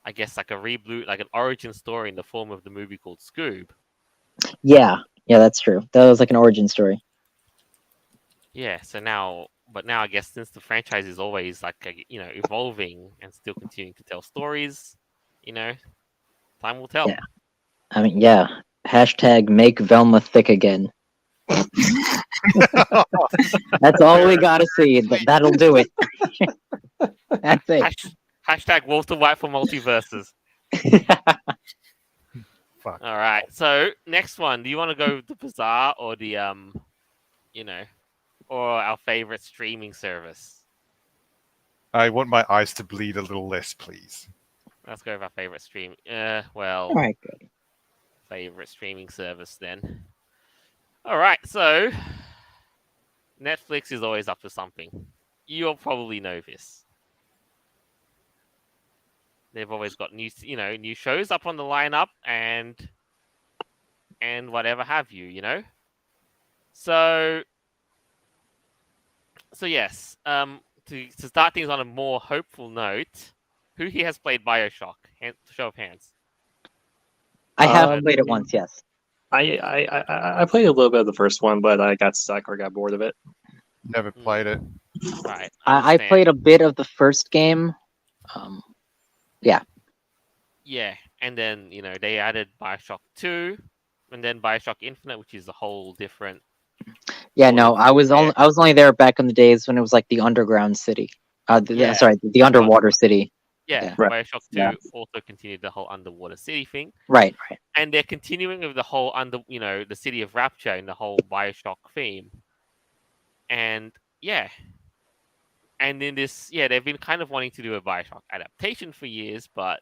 I guess like a reboot, like an origin story in the form of the movie called Scoob. Yeah, that's true. That was like an origin story. Yeah, so now, but now I guess since the franchise is always like evolving and still continuing to tell stories, time will tell. Yeah. I mean, yeah. Hashtag make Velma thick again. That's all we gotta see. That'll do it. That's it. Hashtag Walter White for multiverses. fuck. All right. So next one, do you want to go with the Bazaar or the or our favorite streaming service? I want my eyes to bleed a little less, please. Let's go with our favorite stream. All Well, right, good. favorite streaming service then. All right. So Netflix is always up to something. You'll probably know this. They've always got new shows up on the lineup and whatever have you. So yes, to start things on a more hopeful note, who here has played BioShock? Show of hands. I have Um, played it once. Yes. I played a little bit of the first one, but I got stuck or got bored of it. Never played it. Right. I played a bit of the first game. Yeah, and then they added BioShock 2, and then BioShock Infinite, which is a whole different. Yeah, whole no, different I was only there back in the days when it was like the underground city. Yeah. Sorry, the underwater city. Yeah, Yeah. Right. BioShock 2 Yeah. also continued the whole underwater city thing, Right. and they're continuing with the whole the city of Rapture and the whole BioShock theme, and yeah. And in this, they've been kind of wanting to do a BioShock adaptation for years, but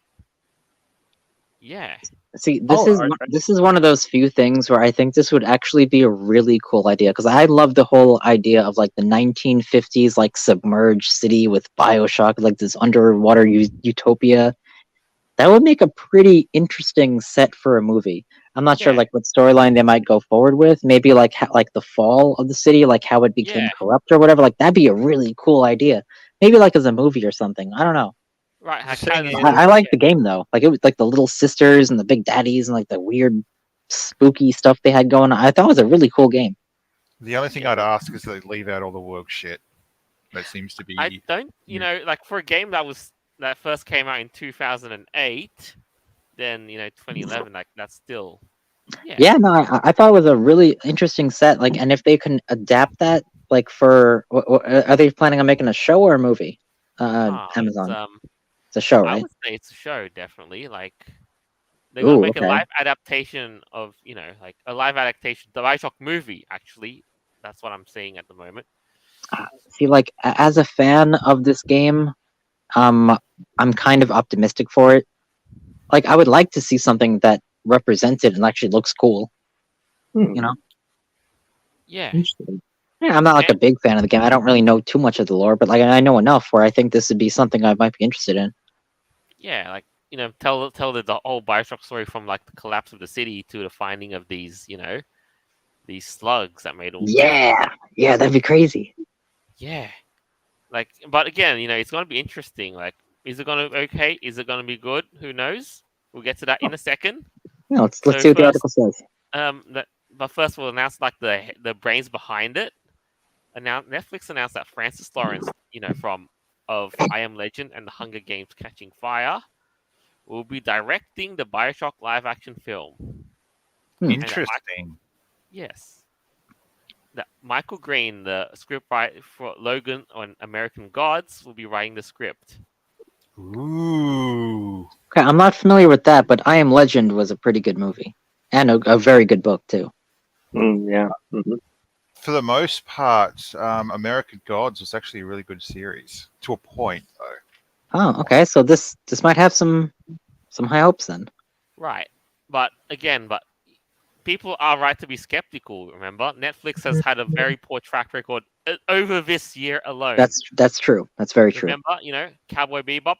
yeah, See, Oh, this is one of those few things where I think this would actually be a really cool idea because I love the whole idea of like the 1950s like submerged city with BioShock, like this underwater utopia. That would make a pretty interesting set for a movie. I'm not sure Yeah. like what storyline they might go forward with. Maybe like like the fall of the city, like how it became Yeah. corrupt or whatever. Like that'd be a really cool idea. Maybe like as a movie or something. I don't know. right. The Like thing how is- the, I like the game though. Like it was like the little sisters and the big daddies and like the weird spooky stuff they had going on. I thought it was a really cool game. The only thing I'd ask is they leave out all the woke shit. That seems to be. I don't, like for a game that first came out in 2008, then 2011, like that's still, Yeah, no, I thought it was a really interesting set. Like, and if they can adapt that, like for, are they planning on making a show or a movie? Amazon. It's a show, I right? would say it's a show, definitely. Like they're gonna Ooh, make a okay. live adaptation of, like a live adaptation, the BioShock movie. Actually, that's what I'm saying at the moment. See, like as a fan of this game, I'm kind of optimistic for it. Like, I would like to see something that represents it and actually looks cool. You know? Yeah, Interesting. Yeah, I'm not like a big fan of the game. I don't really know too much of the lore, but like I know enough where I think this would be something I might be interested in. yeah, like tell the whole BioShock story from like the collapse of the city to the finding of these, these slugs that made all. Yeah, that'd be crazy. Yeah, like, but again, it's going to be interesting. Like, is it going to okay? Is it going to be good? Who knows? We'll get to that in a second. Yeah, let's So see what the first- article says. But first we'll announce like the brains behind it. Netflix announced that Francis Lawrence, from of I Am Legend and The Hunger Games: Catching Fire, will be directing the Bioshock live-action film. Hmm. Interesting. Yes. That Michael Green, the scriptwriter for Logan on American Gods, will be writing the script. Ooh. Okay, I'm not familiar with that, but I Am Legend was a pretty good movie. And a very good book, too. Yeah. For the most part, American Gods was actually a really good series to a point, though. Oh, okay, so this might have some high hopes then. Right. But people are right to be skeptical, remember? Netflix has had a very poor track record over this year alone. That's true. That's very true. Remember, Cowboy Bebop,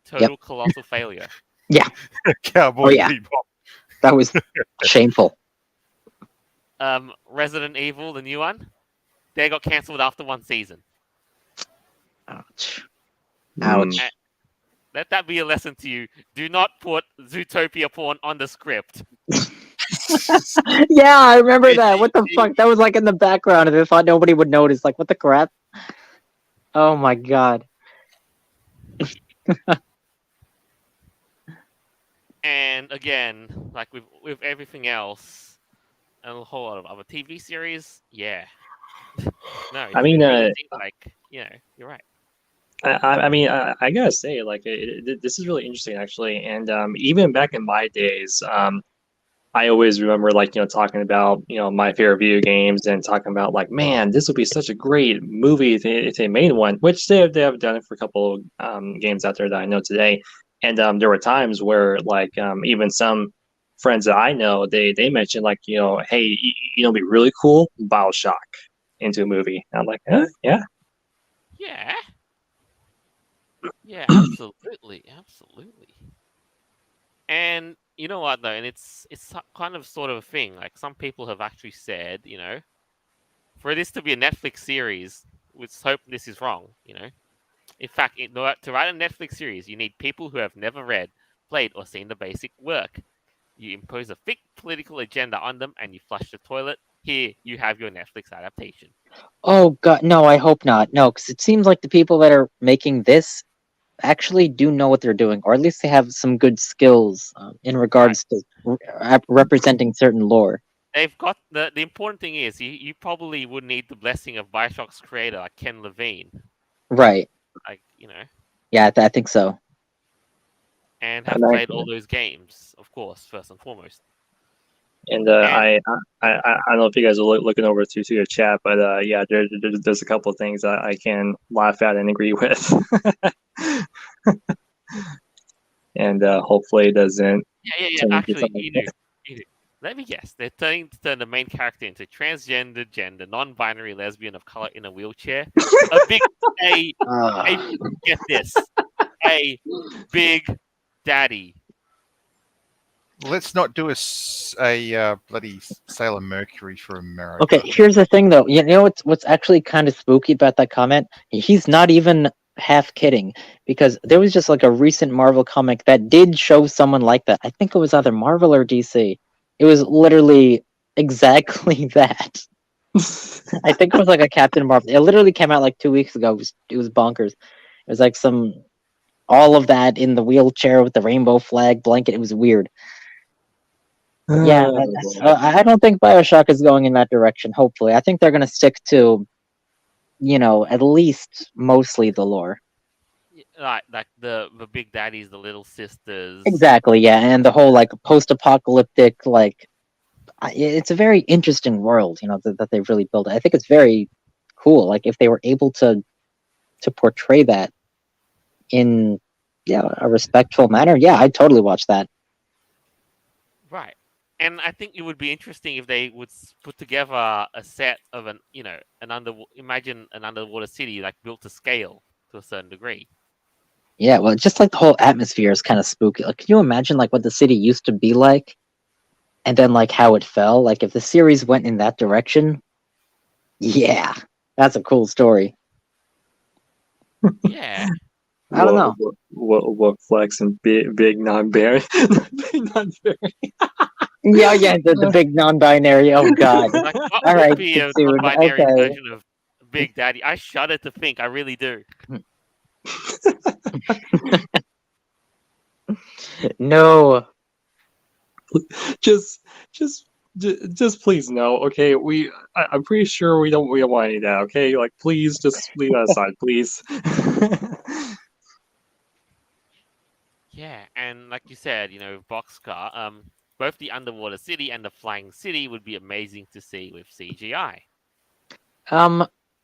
total colossal failure. Cowboy yeah. Bebop. That was shameful. Resident Evil, the new one, they got cancelled after one season. Ouch. Ouch. Let that be a lesson to you. Do not put Zootopia porn on the script. Yeah, I remember that. What the fuck? That was like in the background, and I thought nobody would notice. Like, what the crap? Oh my god. And again, like with everything else, and a whole lot of other TV series, yeah. No, I mean, really think, like, you're right. I mean, I gotta say, like, this is really interesting, actually. And even back in my days, I always remember, like, talking about, my favorite video games and talking about, like, man, this would be such a great movie if they made one, which they have done it for a couple games out there that I know today. And there were times where, like, even some friends that I know, they mentioned, like, hey, it'd be really cool, BioShock into a movie. And I'm like, yeah. Yeah. Yeah, absolutely, absolutely. And you know what though, and it's kind of sort of a thing. Like some people have actually said, for this to be a Netflix series, let's hope this is wrong. In fact, to write a Netflix series, you need people who have never read, played, or seen the basic work. You impose a thick political agenda on them, and you flush the toilet. Here, you have your Netflix adaptation. Oh god, no, I hope not. No, because it seems like the people that are making this actually do know what they're doing, or at least they have some good skills in regards to representing certain lore. They've got the important thing is you probably would need the blessing of Bioshock's creator, like Ken Levine. Right. Like, Yeah, I think so. And have played all those games, of course, first and foremost. And I don't know if you guys are looking over to your chat, but yeah, there's a couple of things I can laugh at and agree with, and hopefully it doesn't. Yeah. Actually, Inu, let me guess. They're turning the main character into transgender, non-binary lesbian of color in a wheelchair. Get this, a big daddy. Let's not do a bloody Sailor Mercury for America. Okay, here's the thing though. You know what's actually kind of spooky about that comment? He's not even half kidding, because there was just like a recent Marvel comic that did show someone like that. I think it was either Marvel or DC. It was literally exactly that. I think it was like a Captain Marvel. It literally came out like 2 weeks ago. It was bonkers. It was like all of that in the wheelchair with the rainbow flag blanket. It was weird. Yeah, I don't think BioShock is going in that direction, hopefully. I think they're going to stick to, at least mostly the lore. Like the big daddies, the little sisters. Exactly, yeah, and the whole, like, post-apocalyptic, like, it's a very interesting world, that they've really built. I think it's very cool, like, if they were able to portray that in, a respectful manner, I'd totally watch that. Right. And I think it would be interesting if they would put together a set of imagine an underwater city, like, built to scale to a certain degree. Yeah, well, just like the whole atmosphere is kind of spooky. Like, can you imagine like what the city used to be like, and then like how it fell? Like, if the series went in that direction, yeah, that's a cool story. Yeah. I don't know. What flex and big non-binary. Big non-binary. Yeah, the big non-binary. Oh god. Like, what All would right, be a dude, non-binary okay. version of Big Daddy? I shudder to think. I really do. No. just just please no. Okay, I'm pretty sure we don't want any of that. Okay, like please just leave that aside, please. Yeah, and like you said, Boxcar, both the underwater city and the flying city would be amazing to see with CGI.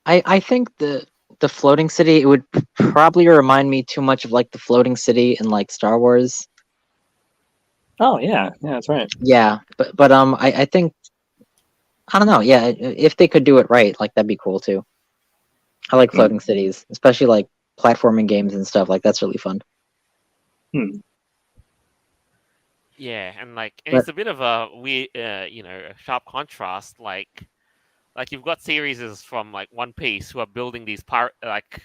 I think the floating city, it would probably remind me too much of like the floating city in like Star Wars. Oh yeah, that's right. Yeah, but I think, I don't know. Yeah, if they could do it right, like that'd be cool too. I like floating cities, especially like platforming games and stuff. Like that's really fun. Hmm. Yeah, and But it's a bit of a weird, a sharp contrast. Like you've got series from like One Piece who are building these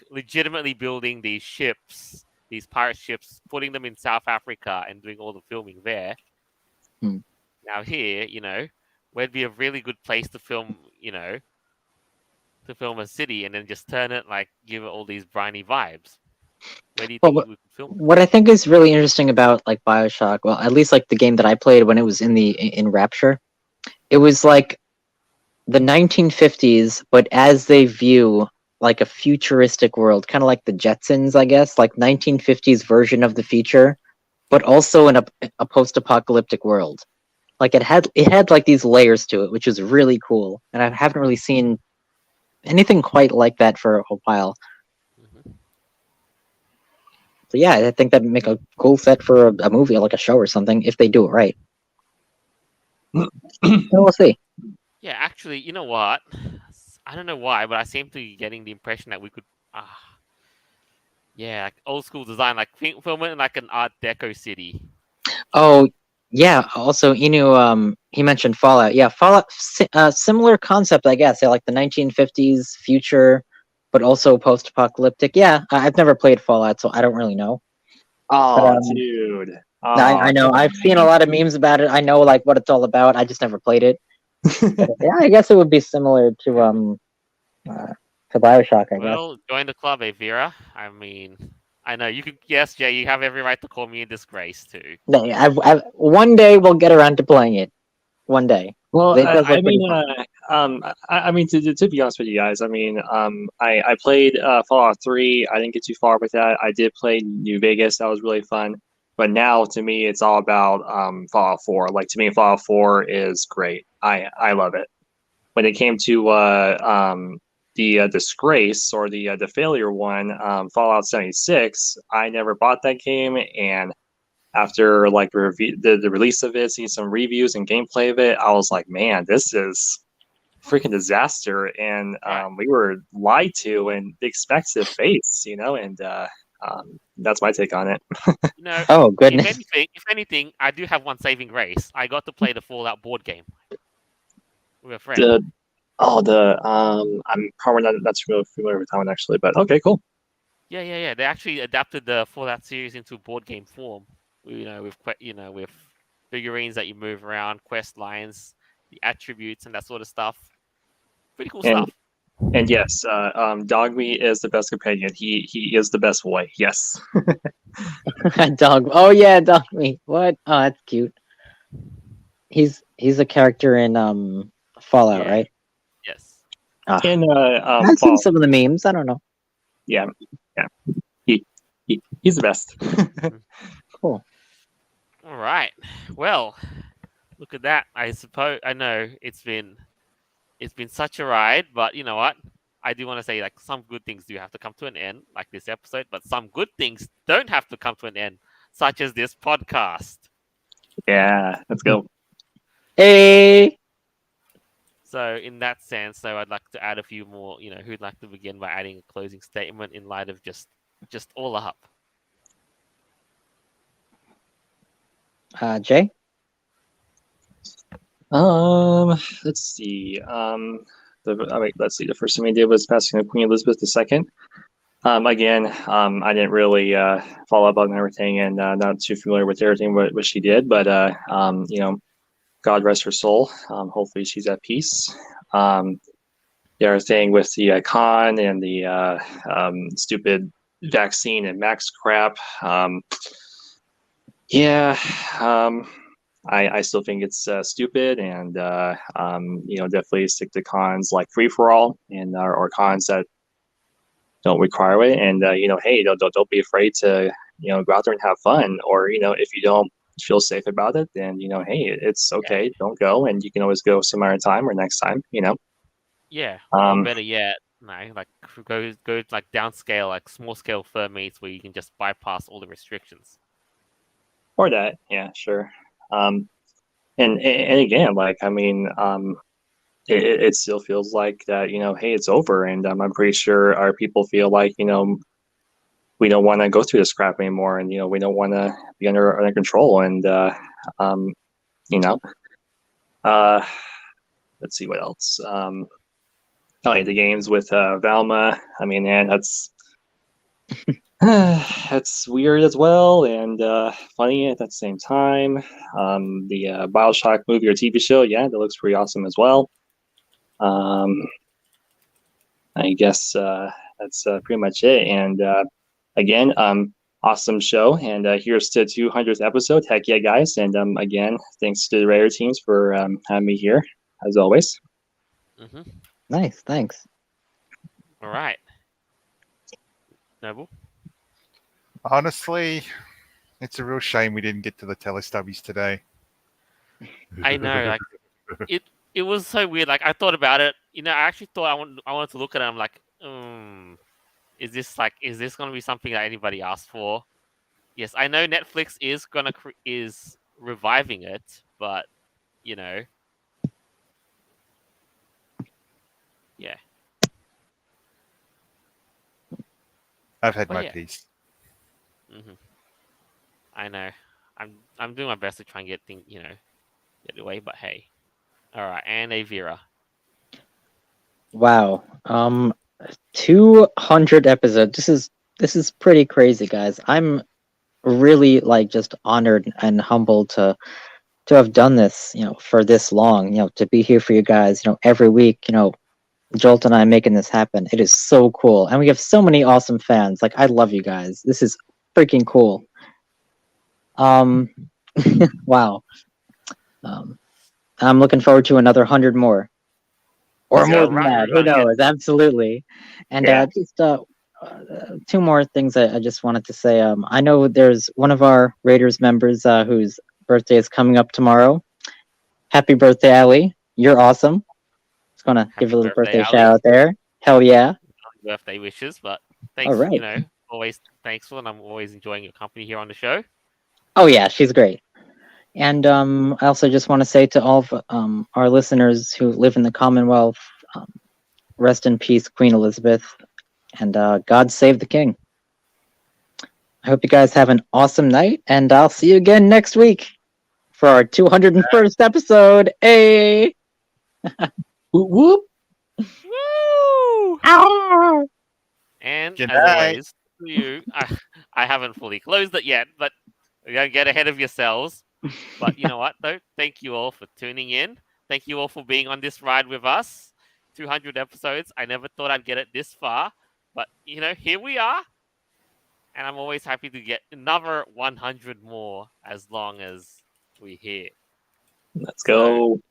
legitimately building these ships, these pirate ships, putting them in South Africa and doing all the filming there. Hmm. Now here, where'd be a really good place to film, to film a city and then just turn it give it all these briny vibes. Where do you well, think we could film it? what I think is really interesting about like BioShock, well, at least like the game that I played when it was in Rapture, it was like the 1950s, but as they view like a futuristic world, kind of like the Jetsons, I guess, like 1950s version of the future, but also in a post-apocalyptic world. Like it had like these layers to it, which is really cool, and I haven't really seen anything quite like that for a while. Mhm. So yeah, I think that'd make a cool set for a movie, or like a show or something, if they do it right. So we'll see. Yeah, actually, you know what? I don't know why, but I seem to be getting the impression that we could, yeah, like old school design, film it in like an Art Deco city. Oh yeah, also Inu, he mentioned Fallout. Yeah, Fallout, similar concept, I guess. Yeah, like the 1950s future, but also post-apocalyptic. Yeah, I've never played Fallout, so I don't really know. But Oh, dude. I Oh, know come I've seen a on. lot of memes about it. I know like what it's all about. I just never played it. But, yeah, I guess it would be similar uh, to BioShock, I guess. Well, join the club, Vera. I mean, I know you could. Yes, Jay, you have every right to call me a disgrace too. No, one day we'll get around to playing it. One day. Well, It does look pretty fun. I mean, to be honest with you guys, I mean, I played Fallout 3. I didn't get too far with that. I did play New Vegas. That was really fun. But now, to me, it's all about Fallout 4. Like, to me, Fallout 4 is great. I love it. When it came to the Disgrace or the failure one, Fallout 76, I never bought that game, and after like the release of it, seeing some reviews and gameplay of it, I was like, man, this is freaking disaster. And Right. we were lied to and expected to face, and that's my take on it. You know, Oh goodness. if anything, I do have one saving grace. I got to play the Fallout board game with a friend. The I'm probably not real familiar with that one actually, but okay, cool. Yeah. They actually adapted the Fallout series into board game form. With figurines that you move around, quest lines, the attributes, and that sort of stuff. Pretty cool And stuff. and yes, Dogme is the best companion. He is the best boy. Yes. Dog. Oh yeah, dog meat. What? Oh, that's cute. He's a character in Fallout, Yeah. right? Yes. Ah, In I've seen Fallout, some of the memes. I don't know. yeah, yeah. He's the best. Cool. All right. Well, look at that. I suppose I know it's been such a ride, but you know what? I do want to say some good things do have to come to an end, like this episode, but some good things don't have to come to an end, such as this podcast. Yeah, let's go. Hey. So in that sense, though, I'd like to add a few more. Who'd like to begin by adding a closing statement in light of just all up? Jay. Let's see. Let's see. The first thing we did was passing of Queen Elizabeth II. Again, I didn't really follow up on everything, and not too familiar with everything what she did. But God rest her soul. Hopefully, she's at peace. The other thing with the con and the stupid vaccine and max crap. Yeah, I still think it's stupid, and definitely stick to cons like free for all and or cons that don't require it. And hey, don't be afraid to go out there and have fun. Or if you don't feel safe about it, then hey, it's Yeah. okay. Don't go, and you can always go some other time or next time. Yeah. Or Um, better yet, no, like go like downscale, like small scale fur meets where you can just bypass all the restrictions. or that, yeah, sure. Um, and again, like I mean, it still feels like that. Hey, it's over, and I'm pretty sure our people feel like we don't want to go through this crap anymore, and we don't want to be under control, and um, you know, uh, let's see what else. I like the games with Valma. I mean, man, that's that's weird as well, and funny at the same time. The Bioshock movie or TV show, yeah, that looks pretty awesome as well. Um, I guess that's pretty much it. And again, awesome show. And here's to 200th episode. Heck yeah, guys. And again, thanks to the Rare teams for having me here, as always. Mm-hmm. Nice, thanks. All right. Noble. Honestly, it's a real shame we didn't get to the Telestubbies today. I know, like it was so weird. Like I thought about it. I actually thought I wanted to look at it. I'm like, is this gonna be something that anybody asked for? Yes, I know Netflix is reviving it, but you know, yeah. I've had But my yeah. piece. hmm I know. I'm doing my best to try and get get it away. But hey, all right. And Avira. Wow. 200 episodes. This is pretty crazy, guys. I'm really like just honored and humbled to have done this, for this long, to be here for you guys, every week, Jolt and I making this happen. It is so cool. And we have so many awesome fans. Like I love you guys. This is freaking cool. Um wow. Um I'm looking forward to another 100 more. Or Yeah, more Yep. than right. that. We're Who gonna get. knows? Absolutely. And Yeah. just two more things I just wanted to say. I know there's one of our Raiders members whose birthday is coming up tomorrow. Happy birthday, Ali. You're awesome. Just gonna give Happy a little birthday, birthday shout Ali. out there. Hell yeah. Birthday wishes, but All thanks. right. Always thankful, and I'm always enjoying your company here on the show. Oh yeah, she's great. And I also just want to say to all of our listeners who live in the Commonwealth, um, rest in peace, Queen Elizabeth, and God save the King. I hope you guys have an awesome night, and I'll see you again next week for our 201st episode. Hey! Whoop whoop! Woo! Ow! And Good as night. always, to you, I haven't fully closed it yet, but you're gonna get ahead of yourselves. But you know what, though? Thank you all for tuning in. Thank you all for being on this ride with us. 200 episodes. I never thought I'd get it this far, but here we are. And I'm always happy to get another 100 more as long as we're here. Let's So, go.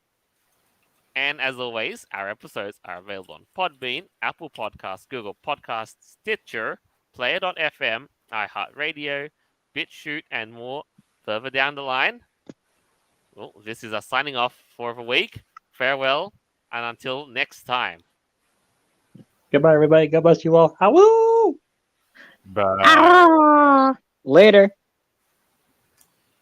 and as always, our episodes are available on Podbean, Apple Podcasts, Google Podcasts, Stitcher, Player.fm, iHeartRadio, BitChute, and more further down the line. Well, this is us signing off for the week. Farewell, and until next time. Goodbye, everybody. God bless you all. Howoo! Bye. Ah! Later.